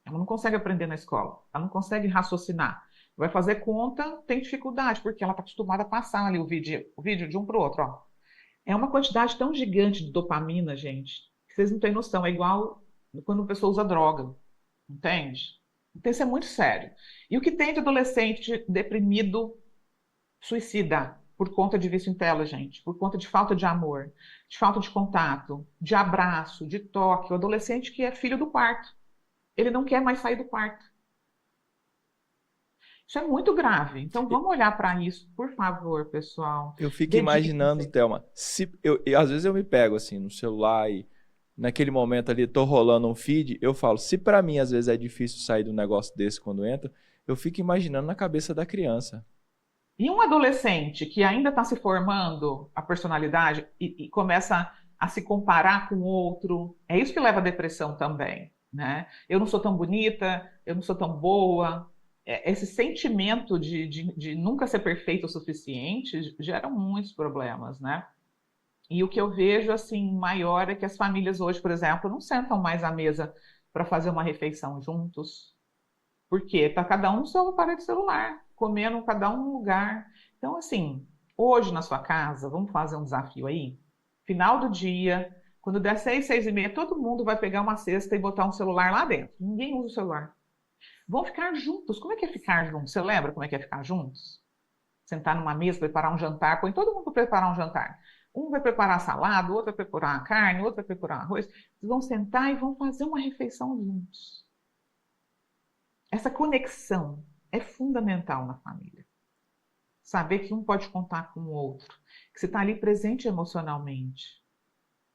Ela não consegue aprender na escola, ela não consegue raciocinar. Vai fazer conta, tem dificuldade, porque ela está acostumada a passar ali o vídeo de um para o outro. Ó. É uma quantidade tão gigante de dopamina, gente, que vocês não têm noção. É igual quando a pessoa usa droga, entende? Então isso é muito sério. E o que tem de adolescente deprimido, suicida, por conta de vício em tela, gente, por conta de falta de amor, de falta de contato, de abraço, de toque. O adolescente que é filho do quarto, ele não quer mais sair do quarto. Isso é muito grave. Então E- vamos olhar para isso, por favor, pessoal. Eu fico imaginando, Dediquem-se. Thelma, se às vezes eu me pego assim no celular e naquele momento ali tô rolando um feed, eu falo, se para mim às vezes é difícil sair de um negócio desse quando entra, eu fico imaginando na cabeça da criança. E um adolescente que ainda está se formando a personalidade e começa a se comparar com o outro, é isso que leva à depressão também, né? Eu não sou tão bonita, eu não sou tão boa. Esse sentimento de nunca ser perfeito o suficiente gera muitos problemas, né? E o que eu vejo assim maior é que as famílias hoje, por exemplo, não sentam mais à mesa para fazer uma refeição juntos. Por quê? Tá cada um no seu aparelho celular, comendo cada um num lugar. Então, assim, hoje na sua casa, vamos fazer um desafio aí? Final do dia, quando der 6, 6:30, todo mundo vai pegar uma cesta e botar um celular lá dentro. Ninguém usa o celular. Vão ficar juntos. Como é que é ficar juntos? Você lembra como é que é ficar juntos? Sentar numa mesa, preparar um jantar, põe todo mundo para preparar um jantar. Um vai preparar a salada, o outro vai preparar a carne, o outro vai preparar arroz. Vocês vão sentar e vão fazer uma refeição juntos. Essa conexão é fundamental na família. Saber que um pode contar com o outro, que você está ali presente emocionalmente.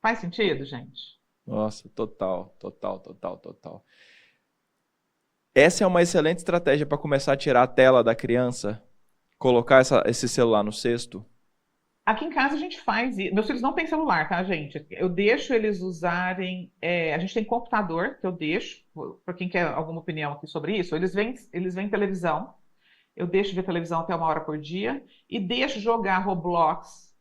Faz sentido, gente? Nossa, total, total, total, total. Essa é uma excelente estratégia para começar a tirar a tela da criança, colocar esse celular no cesto. Aqui em casa a gente faz isso. Meus filhos não têm celular, tá, gente? Eu deixo eles usarem. A gente tem computador que eu deixo, para quem quer alguma opinião aqui sobre isso, eles veem televisão. Eu deixo ver televisão até 1 hora por dia e deixo jogar Roblox.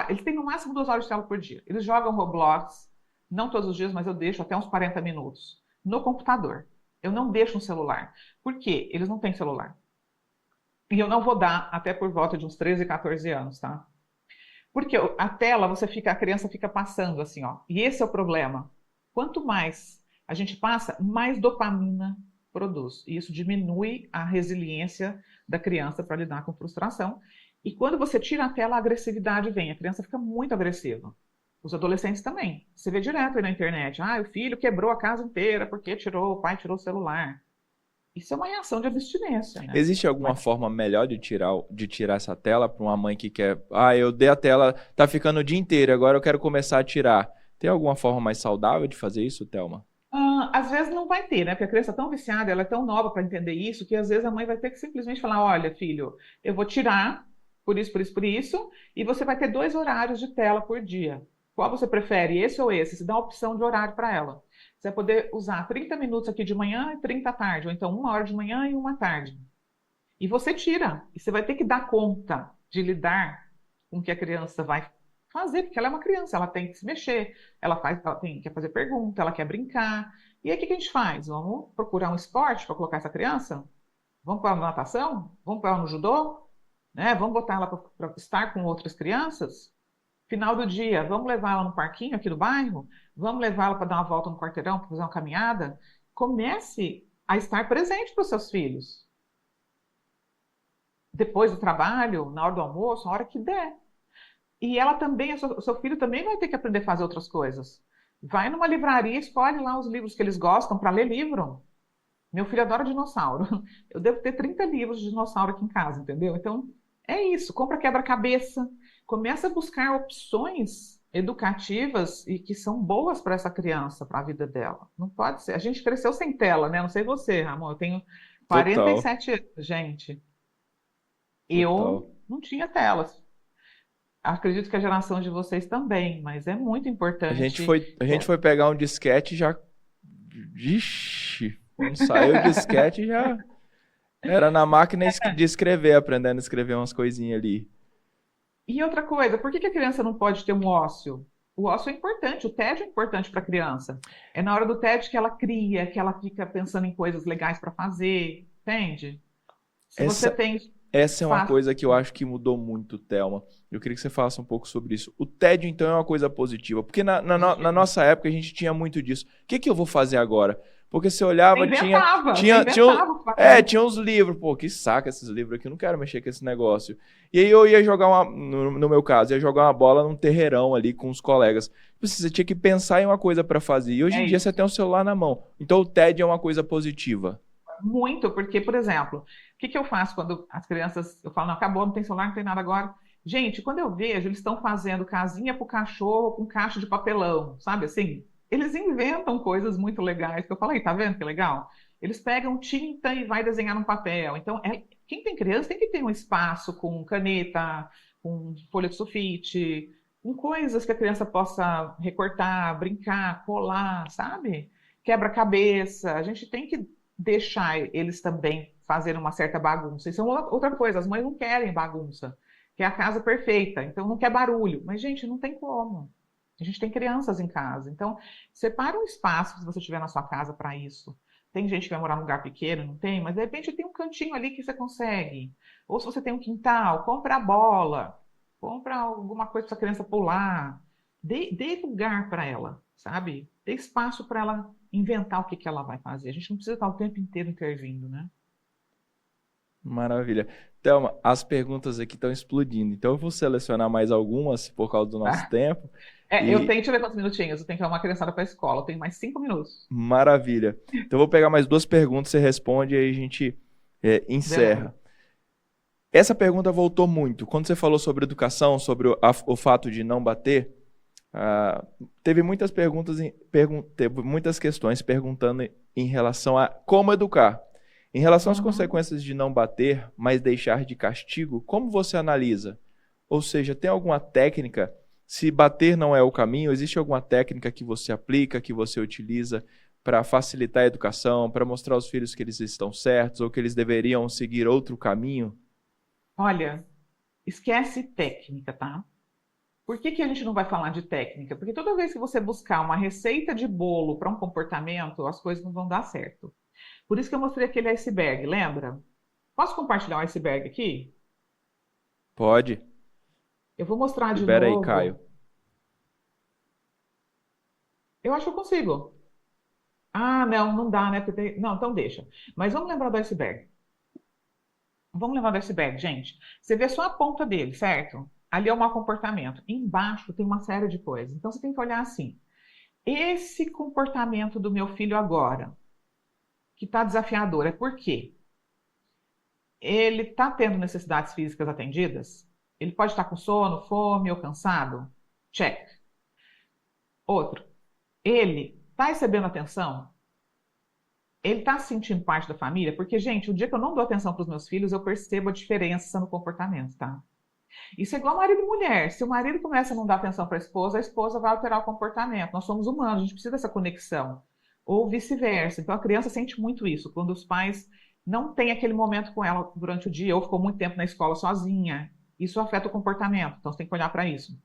Eles têm no máximo 2 horas de tela por dia. Eles jogam Roblox, não todos os dias, mas eu deixo até uns 40 minutos no computador. Eu não deixo um celular. Por quê? Eles não têm celular. E eu não vou dar até por volta de uns 13, 14 anos, tá? Porque a tela, a criança fica passando assim, ó. E esse é o problema. Quanto mais a gente passa, mais dopamina produz. E isso diminui a resiliência da criança para lidar com frustração. E quando você tira a tela, a agressividade vem. A criança fica muito agressiva. Os adolescentes também. Você vê direto aí na internet. Ah, o filho quebrou a casa inteira porque o pai tirou o celular. Isso é uma reação de abstinência, né? Existe alguma forma melhor de tirar essa tela para uma mãe que quer... Ah, eu dei a tela, tá ficando o dia inteiro, agora eu quero começar a tirar. Tem alguma forma mais saudável de fazer isso, Thelma? Às vezes não vai ter, né? Porque a criança é tão viciada, ela é tão nova para entender isso, que às vezes a mãe vai ter que simplesmente falar: olha, filho, eu vou tirar por isso, por isso, por isso, e você vai ter 2 horários de tela por dia. Qual você prefere, esse ou esse? Você dá uma opção de horário para ela. Você vai poder usar 30 minutos aqui de manhã e 30 à tarde, ou então 1 hora de manhã e 1 à tarde. E você tira. E você vai ter que dar conta de lidar com o que a criança vai fazer, porque ela é uma criança, ela tem que se mexer, ela quer fazer pergunta, ela quer brincar. E aí o que a gente faz? Vamos procurar um esporte para colocar essa criança? Vamos pôr ela na natação? Vamos pôr ela no judô? Né? Vamos botar ela para estar com outras crianças? Final do dia, vamos levar ela no parquinho aqui do bairro? Vamos levar ela para dar uma volta no quarteirão, para fazer uma caminhada? Comece a estar presente para os seus filhos. Depois do trabalho, na hora do almoço, na hora que der. E ela também, o seu filho também vai ter que aprender a fazer outras coisas. Vai numa livraria, escolhe lá os livros que eles gostam para ler livro. Meu filho adora dinossauro. Eu devo ter 30 livros de dinossauro aqui em casa, entendeu? Então, é isso. Compra quebra-cabeça. Começa a buscar opções educativas e que são boas para essa criança, para a vida dela. Não pode ser. A gente cresceu sem tela, né? Não sei você, Ramon. Eu tenho Total, 47 anos, gente. total. Eu não tinha telas. Acredito que a geração de vocês também, mas é muito A gente importante. foi, a gente foi pegar um disquete e já... Ixi, quando saiu o disquete já era na máquina de escrever, aprendendo a escrever umas coisinhas ali. E outra coisa, por que que a criança não pode ter um ócio? O ócio é importante, o tédio é importante para a criança. É na hora do tédio que ela cria, que ela fica pensando em coisas legais para fazer, entende? Se você Essa, tem essa é uma espaço. coisa que eu acho que mudou muito, Thelma. Eu queria que você falasse um pouco sobre isso. O tédio, então, é uma coisa positiva, porque na nossa época a gente tinha muito disso. O que que eu vou fazer agora? Porque você olhava, Você inventava o que fazer. tinha uns livros. Pô, que saca esses livros aqui, eu não quero mexer com esse negócio. E aí eu ia jogar no meu caso, ia jogar uma bola num terreirão ali com os colegas. Você tinha que pensar em uma coisa para fazer. E hoje É em dia você isso. tem o celular na mão. Então o tédio é uma coisa positiva. Muito, porque, por exemplo, o que que eu faço quando as crianças, eu falo, não, acabou, não tem celular, não tem nada agora. Gente, quando eu vejo, eles estão fazendo casinha pro cachorro com caixa de papelão, sabe assim? Eles inventam coisas muito legais, que eu falei, tá vendo que legal? Eles pegam tinta e vai desenhar no papel. Então, quem tem criança tem que ter um espaço com caneta, com folha de sulfite, com coisas que a criança possa recortar, brincar, colar, sabe? Quebra-cabeça. A gente tem que deixar eles também fazerem uma certa bagunça. Isso é outra coisa, as mães não querem bagunça, quer a casa perfeita, então não quer barulho. Mas, gente, não tem como. A gente tem crianças em casa, então separa um espaço se você tiver na sua casa para isso. Tem gente que vai morar num lugar pequeno, não tem, mas de repente tem um cantinho ali que você consegue. Ou se você tem um quintal, compra a bola, compra alguma coisa para a criança pular. Dê lugar para ela, sabe? Dê espaço para ela inventar o que que ela vai fazer. A gente não precisa estar o tempo inteiro intervindo, né? Maravilha. Thelma, as perguntas aqui estão explodindo. Então eu vou selecionar mais algumas por causa do nosso tempo. Eu E tenho, deixa eu ver quantos minutinhos. Eu tenho que ir uma criançada para a escola. Eu tenho mais 5 minutos. maravilha. Então eu vou pegar mais 2 perguntas, você responde e aí a gente Beleza. encerra. Essa pergunta voltou muito. Quando você falou sobre educação, sobre o fato de não bater, Ah, teve muitas perguntas, teve muitas questões perguntando em relação a como educar. Em relação às Uhum. consequências de não bater, mas deixar de castigo, como você analisa? Ou seja, tem alguma técnica? Se bater não é o caminho, existe alguma técnica que você aplica, que você utiliza para facilitar a educação, para mostrar aos filhos que eles estão certos ou que eles deveriam seguir outro caminho? Olha, esquece técnica, tá? Por que que a gente não vai falar de técnica? Porque toda vez que você buscar uma receita de bolo para um comportamento, as coisas não vão dar certo. Por isso que eu mostrei aquele iceberg, lembra? Posso compartilhar o iceberg aqui? Pode. Eu vou mostrar de Libera aí, Caio. novo. Eu acho que eu consigo. Ah, não, não dá, né? Não, então deixa. Mas vamos lembrar do iceberg. Vamos lembrar do iceberg, gente. Você vê só a ponta dele, certo? Ali é o mau comportamento. Embaixo tem uma série de coisas. Então você tem que olhar assim. Esse comportamento do meu filho agora, que está desafiador, é por quê? Ele está tendo necessidades físicas atendidas? Ele pode estar com sono, fome ou cansado? Check. Outro, ele está recebendo atenção? Ele está se sentindo parte da família? Porque, gente, o dia que eu não dou atenção para os meus filhos, eu percebo a diferença no comportamento, tá? Isso é igual marido e mulher. Se o marido começa a não dar atenção para a esposa vai alterar o comportamento. Nós somos humanos, a gente precisa dessa conexão. Ou vice-versa. Então a criança sente muito isso, quando os pais não têm aquele momento com ela durante o dia, ou ficou muito tempo na escola sozinha. Isso afeta o comportamento, então você tem que olhar para isso.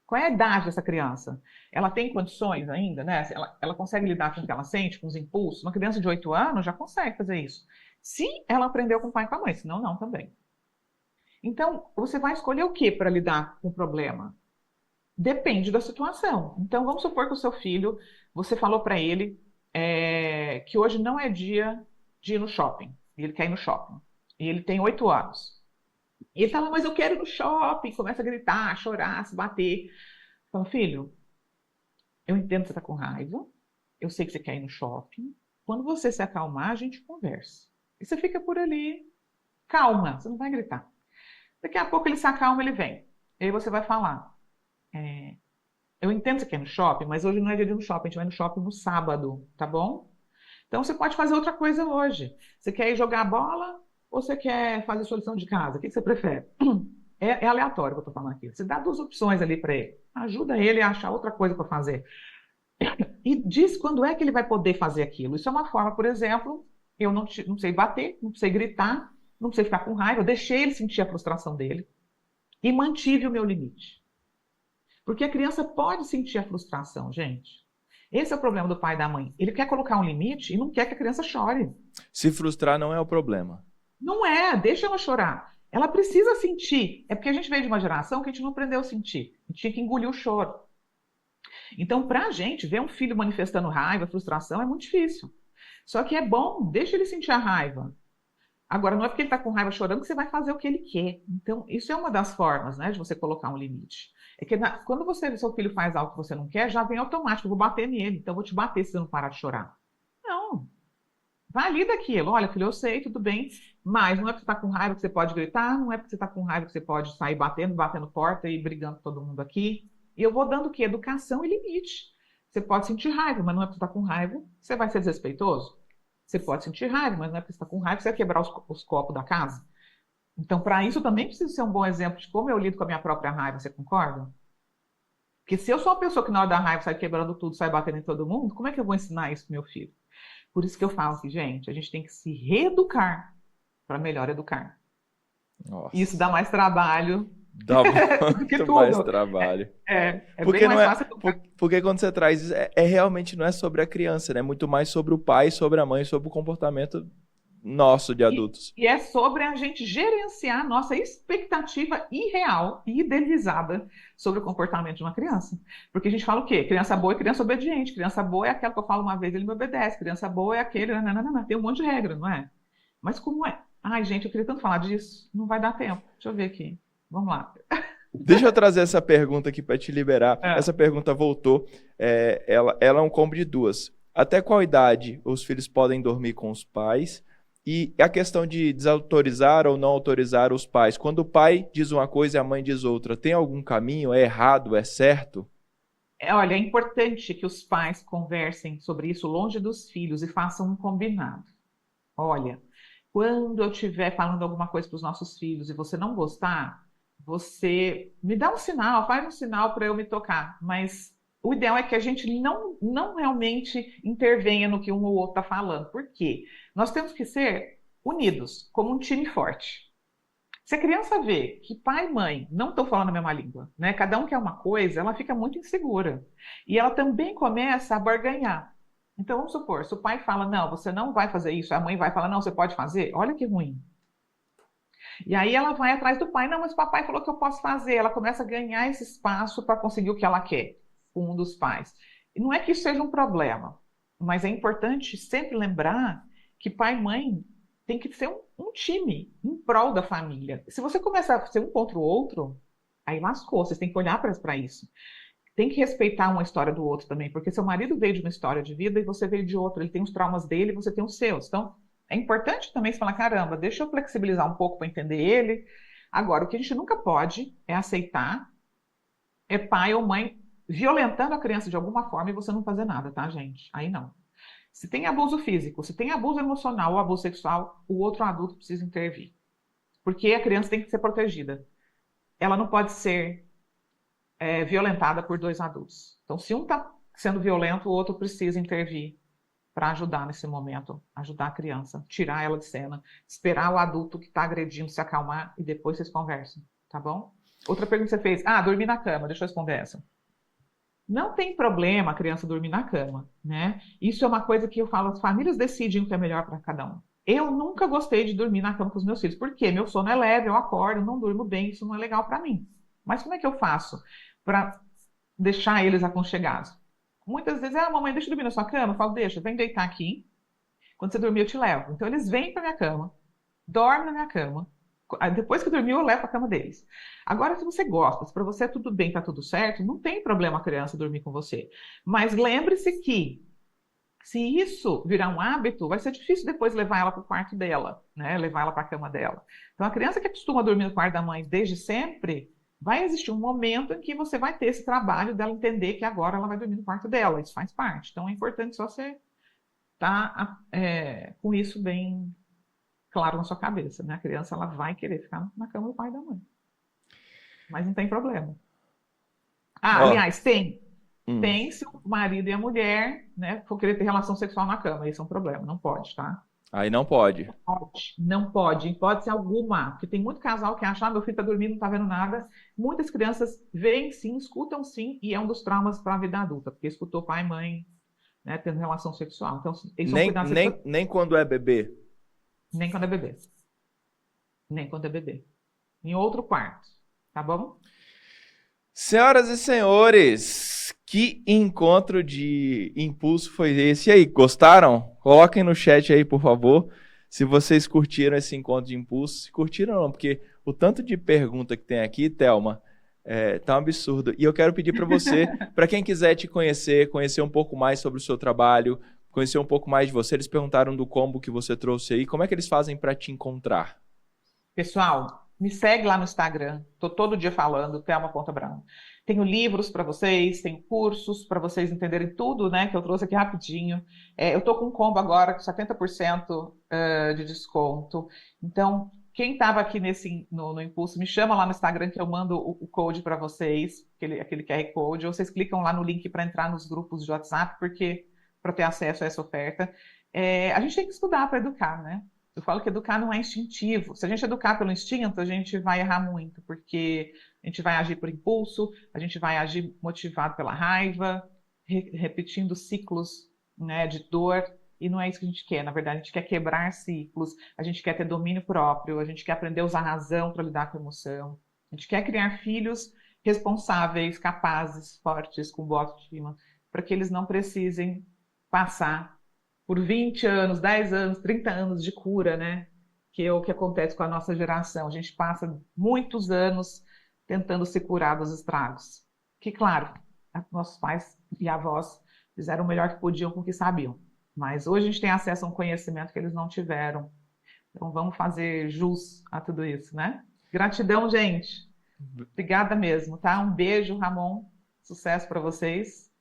Qual é a idade dessa criança? Ela tem condições ainda, né? Ela consegue lidar com o que ela sente, com os impulsos? Uma criança de 8 anos já consegue fazer isso. Se ela aprendeu com o pai e com a mãe, senão não também. Então, você vai escolher o que para lidar com o problema? Depende da situação. Então, vamos supor que o seu filho, você falou para ele que hoje não é dia de ir no shopping. E ele quer ir no shopping. E ele tem 8 anos. E ele fala, mas eu quero ir no shopping. Começa a gritar, chorar, se bater. Fala, filho, eu entendo que você está com raiva. Eu sei que você quer ir no shopping. Quando você se acalmar, a gente conversa. E você fica por ali, calma, você não vai gritar. Daqui a pouco ele se acalma, ele vem. E aí você vai falar. é, eu entendo que você quer ir no shopping, mas hoje não é dia de ir no shopping, a gente vai no shopping no sábado, tá bom? Então você pode fazer outra coisa hoje. Você quer ir jogar bola ou você quer fazer sua lição de casa? O que você prefere? É aleatório o que eu estou falando aqui. Você dá duas opções ali para ele. Ajuda ele a achar outra coisa para fazer. E diz quando é que ele vai poder fazer aquilo. Isso é uma forma, por exemplo, eu não sei bater, não sei gritar, não sei ficar com raiva. Eu deixei ele sentir a frustração dele e mantive o meu limite. Porque a criança pode sentir a frustração, gente. Esse é o problema do pai e da mãe. Ele quer colocar um limite e não quer que a criança chore. Se frustrar não é o problema. Não é, deixa ela chorar. Ela precisa sentir. É porque a gente veio de uma geração que a gente não aprendeu a sentir. A gente tinha que engolir o choro. Então, para a gente, ver um filho manifestando raiva, frustração, é muito difícil. Só que é bom, deixa ele sentir a raiva. Agora, não é porque ele está com raiva chorando que você vai fazer o que ele quer. Então, isso é uma das formas, né, de você colocar um limite. É que quando seu filho faz algo que você não quer, já vem automático, eu vou bater nele, então eu vou te bater se você não parar de chorar. Não, valida aquilo. Olha, filho, eu sei, tudo bem, mas não é porque você está com raiva que você pode gritar, não é porque você está com raiva que você pode sair batendo porta e brigando com todo mundo aqui. E eu vou dando o quê? Educação e limite. Você pode sentir raiva, mas não é porque você está com raiva que você vai ser desrespeitoso. Você pode sentir raiva, mas não é porque você está com raiva que você vai quebrar os copos da casa. Então, para isso, eu também preciso ser um bom exemplo de como eu lido com a minha própria raiva. Você concorda? Porque se eu sou uma pessoa que na hora da raiva sai quebrando tudo, sai batendo em todo mundo, como é que eu vou ensinar isso pro meu filho? Por isso que eu falo assim, gente, a gente tem que se reeducar para melhor educar. E isso dá Nossa, mais trabalho dá do que muito mais tudo. trabalho. É bem Porque não mais é, fácil educar. porque quando você traz isso, realmente não é sobre a criança, né? É muito mais sobre o pai, sobre a mãe, sobre o comportamento nosso de adultos. E é sobre a gente gerenciar a nossa expectativa irreal e idealizada sobre o comportamento de uma criança. Porque a gente fala o quê? Criança boa é criança obediente. Criança boa é aquela que eu falo uma vez, ele me obedece. Criança boa é aquele. Nananana. Tem um monte de regra, não é? Mas como é? Ai, gente, eu queria tanto falar disso. Não vai dar tempo. Deixa eu ver aqui. Vamos lá. Deixa eu trazer essa pergunta aqui para te liberar. É. Essa pergunta voltou. Ela é um combo de duas. Até qual idade os filhos podem dormir com os pais? E a questão de desautorizar ou não autorizar os pais. Quando o pai diz uma coisa e a mãe diz outra, tem algum caminho? É errado? É certo? Olha, é importante que os pais conversem sobre isso longe dos filhos e façam um combinado. Olha, quando eu estiver falando alguma coisa para os nossos filhos e você não gostar, você me dá um sinal, faz um sinal para eu me tocar. Mas o ideal é que a gente não realmente intervenha no que um ou outro está falando. Por quê? Nós temos que ser unidos, como um time forte. Se a criança vê que pai e mãe não estão falando a mesma língua, né? Cada um quer uma coisa, ela fica muito insegura. E ela também começa a barganhar. Então, vamos supor, se o pai fala, não, você não vai fazer isso, a mãe vai falar, não, você pode fazer, olha que ruim. E aí ela vai atrás do pai, não, mas o papai falou que eu posso fazer. Ela começa a ganhar esse espaço para conseguir o que ela quer com um dos pais. E não é que isso seja um problema, mas é importante sempre lembrar que pai e mãe tem que ser um time em prol da família. Se você começar a ser um contra o outro, aí lascou, vocês têm que olhar para isso. Tem que respeitar uma história do outro também, porque seu marido veio de uma história de vida e você veio de outra. Ele tem os traumas dele e você tem os seus. Então, é importante também você falar, caramba, deixa eu flexibilizar um pouco para entender ele. Agora, o que a gente nunca pode é aceitar é pai ou mãe violentando a criança de alguma forma e você não fazer nada, tá, gente? Aí não. Se tem abuso físico, se tem abuso emocional ou abuso sexual, o outro adulto precisa intervir. Porque a criança tem que ser protegida. Ela não pode ser violentada por dois adultos. Então, se um está sendo violento, o outro precisa intervir para ajudar nesse momento, ajudar a criança, tirar ela de cena, esperar o adulto que está agredindo se acalmar e depois vocês conversam, tá bom? Outra pergunta que você fez, dormir na cama, deixa eu responder essa. Não tem problema a criança dormir na cama, né? Isso é uma coisa que eu falo, as famílias decidem o que é melhor para cada um. Eu nunca gostei de dormir na cama com os meus filhos, porque meu sono é leve, eu acordo, não durmo bem, isso não é legal para mim. Mas como é que eu faço para deixar eles aconchegados? Muitas vezes, mamãe, deixa eu dormir na sua cama. Eu falo, deixa, vem deitar aqui. Quando você dormir, eu te levo. Então, eles vêm para minha cama, dormem na minha cama. Depois que dormiu, eu levo para a cama deles. Agora, se você gosta, se para você tudo bem, tá tudo certo, não tem problema a criança dormir com você. Mas lembre-se que, se isso virar um hábito, vai ser difícil depois levar ela para o quarto dela, né? Levar ela para a cama dela. Então, a criança que costuma dormir no quarto da mãe desde sempre, vai existir um momento em que você vai ter esse trabalho dela entender que agora ela vai dormir no quarto dela. Isso faz parte. Então, é importante só você estar com isso bem claro na sua cabeça, né? A criança ela vai querer ficar na cama do pai e da mãe. Mas não tem problema. Aliás, tem. Tem se o marido e a mulher, né, for querer ter relação sexual na cama. Isso é um problema. Não pode, tá? Aí não pode. Não pode, em hipótese alguma. Porque tem muito casal que acha, meu filho está dormindo, não está vendo nada. Muitas crianças veem sim, escutam sim, e é um dos traumas para a vida adulta, porque escutou pai e mãe, né, tendo relação sexual. Então, eles são cuidados nem quando é bebê. Nem quando é bebê. Nem quando é bebê. Em outro quarto, tá bom? Senhoras e senhores, que encontro de impulso foi esse? E aí, gostaram? Coloquem no chat aí, por favor, se vocês curtiram esse encontro de impulso. Se curtiram ou não, porque o tanto de pergunta que tem aqui, Thelma, tá um absurdo. E eu quero pedir para você, para quem quiser te conhecer um pouco mais sobre o seu trabalho, conhecer um pouco mais de você, eles perguntaram do combo que você trouxe aí, como é que eles fazem para te encontrar? Pessoal, me segue lá no Instagram, estou todo dia falando, Thelma Ponta Brown. Tenho livros para vocês, tenho cursos para vocês entenderem tudo, né, que eu trouxe aqui rapidinho. Eu estou com um combo agora com 70% de desconto. Então, quem estava aqui no Impulso, me chama lá no Instagram que eu mando o code para vocês, aquele QR Code, ou vocês clicam lá no link para entrar nos grupos de WhatsApp, porque para ter acesso a essa oferta. A gente tem que estudar para educar, né? Eu falo que educar não é instintivo. Se a gente educar pelo instinto, a gente vai errar muito, porque a gente vai agir por impulso, a gente vai agir motivado pela raiva, repetindo ciclos, né, de dor, e não é isso que a gente quer. Na verdade, a gente quer quebrar ciclos, a gente quer ter domínio próprio, a gente quer aprender a usar a razão para lidar com a emoção, a gente quer criar filhos responsáveis, capazes, fortes, com boa autoestima, para que eles não precisem passar por 20 anos, 10 anos, 30 anos de cura, né? Que é o que acontece com a nossa geração. A gente passa muitos anos tentando se curar dos estragos. Que, claro, nossos pais e avós fizeram o melhor que podiam com o que sabiam. Mas hoje a gente tem acesso a um conhecimento que eles não tiveram. Então vamos fazer jus a tudo isso, né? Gratidão, gente. Obrigada mesmo, tá? Um beijo, Ramon. Sucesso para vocês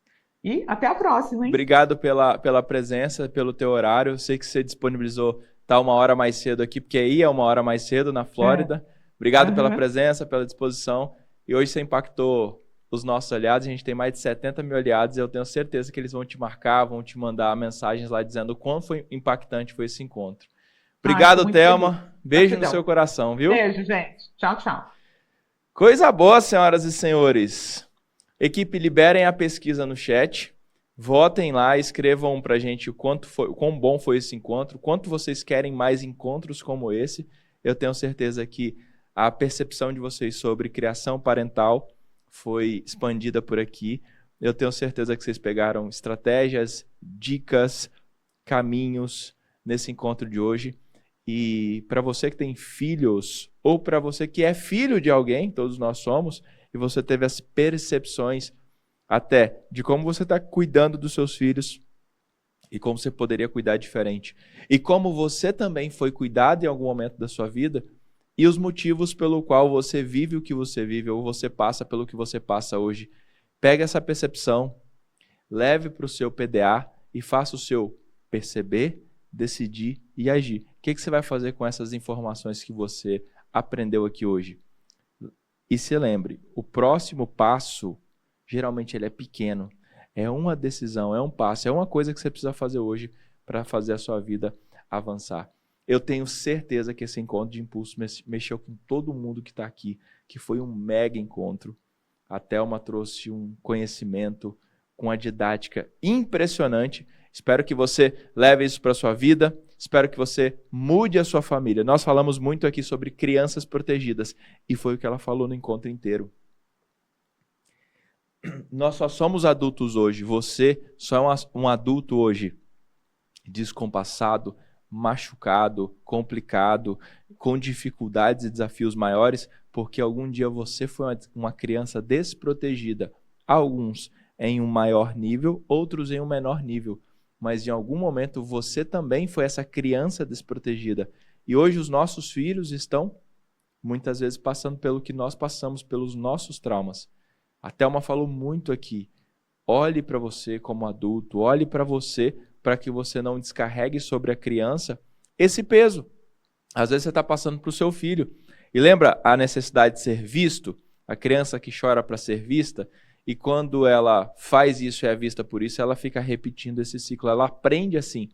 e até a próxima, hein? Obrigado pela presença, pelo teu horário. Eu sei que você disponibilizou estar 1 hora mais cedo aqui, porque aí é 1 hora mais cedo na Flórida. Obrigado pela presença, pela disposição. E hoje você impactou os nossos aliados. A gente tem mais de 70 mil aliados e eu tenho certeza que eles vão te marcar, vão te mandar mensagens lá dizendo o quão impactante foi esse encontro. Obrigado, Thelma. Beijo no seu coração, viu? Beijo, gente. Tchau, tchau. Coisa boa, senhoras e senhores. Equipe, liberem a pesquisa no chat. Votem lá, escrevam pra gente o quão bom foi esse encontro, quanto vocês querem mais encontros como esse. Eu tenho certeza que a percepção de vocês sobre criação parental foi expandida por aqui. Eu tenho certeza que vocês pegaram estratégias, dicas, caminhos nesse encontro de hoje. E para você que tem filhos, ou para você que é filho de alguém, todos nós somos, e você teve as percepções até de como você está cuidando dos seus filhos e como você poderia cuidar diferente. E como você também foi cuidado em algum momento da sua vida e os motivos pelo qual você vive o que você vive ou você passa pelo que você passa hoje. Pega essa percepção, leve para o seu PDA e faça o seu perceber, decidir e agir. O que você vai fazer com essas informações que você aprendeu aqui hoje? E se lembre, o próximo passo, geralmente ele é pequeno. É uma decisão, é um passo, é uma coisa que você precisa fazer hoje para fazer a sua vida avançar. Eu tenho certeza que esse encontro de impulso mexeu com todo mundo que está aqui, que foi um mega encontro. A Thelma trouxe um conhecimento com a didática impressionante. Espero que você leve isso para a sua vida. Espero que você mude a sua família. Nós falamos muito aqui sobre crianças protegidas e foi o que ela falou no encontro inteiro. Nós só somos adultos hoje. Você só é um adulto hoje descompassado, machucado, complicado, com dificuldades e desafios maiores, porque algum dia você foi uma criança desprotegida. Alguns em um maior nível, outros em um menor nível. Mas em algum momento você também foi essa criança desprotegida. E hoje os nossos filhos estão, muitas vezes, passando pelo que nós passamos, pelos nossos traumas. A Thelma falou muito aqui. Olhe para você como adulto, olhe para você para que você não descarregue sobre a criança esse peso. Às vezes você está passando para o seu filho. E lembra a necessidade de ser visto? A criança que chora para ser vista, e quando ela faz isso e é vista por isso, ela fica repetindo esse ciclo, ela aprende assim.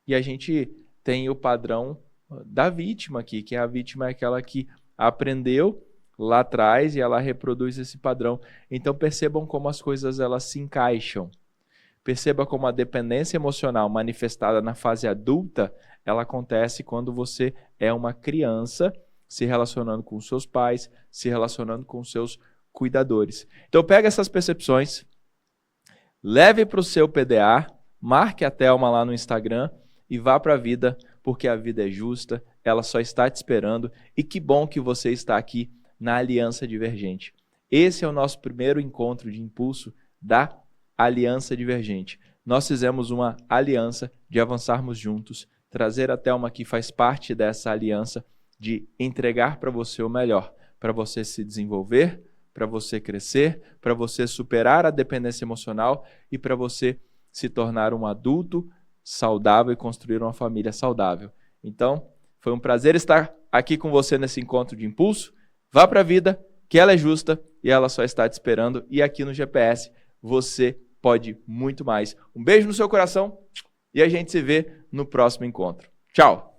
E a gente tem o padrão da vítima aqui, que a vítima é aquela que aprendeu lá atrás e ela reproduz esse padrão. Então percebam como as coisas elas se encaixam. Perceba como a dependência emocional manifestada na fase adulta, ela acontece quando você é uma criança se relacionando com seus pais, se relacionando com seus cuidadores. Então pega essas percepções, leve para o seu PDA, marque a Thelma lá no Instagram e vá para a vida, porque a vida é justa, ela só está te esperando e que bom que você está aqui na Aliança Divergente. Esse é o nosso primeiro encontro de impulso da Aliança Divergente. Nós fizemos uma aliança de avançarmos juntos, trazer a Thelma que faz parte dessa aliança de entregar para você o melhor, para você se desenvolver, para você crescer, para você superar a dependência emocional e para você se tornar um adulto saudável e construir uma família saudável. Então, foi um prazer estar aqui com você nesse encontro de impulso. Vá para a vida, que ela é justa e ela só está te esperando. E aqui no GPS você pode muito mais. Um beijo no seu coração e a gente se vê no próximo encontro. Tchau!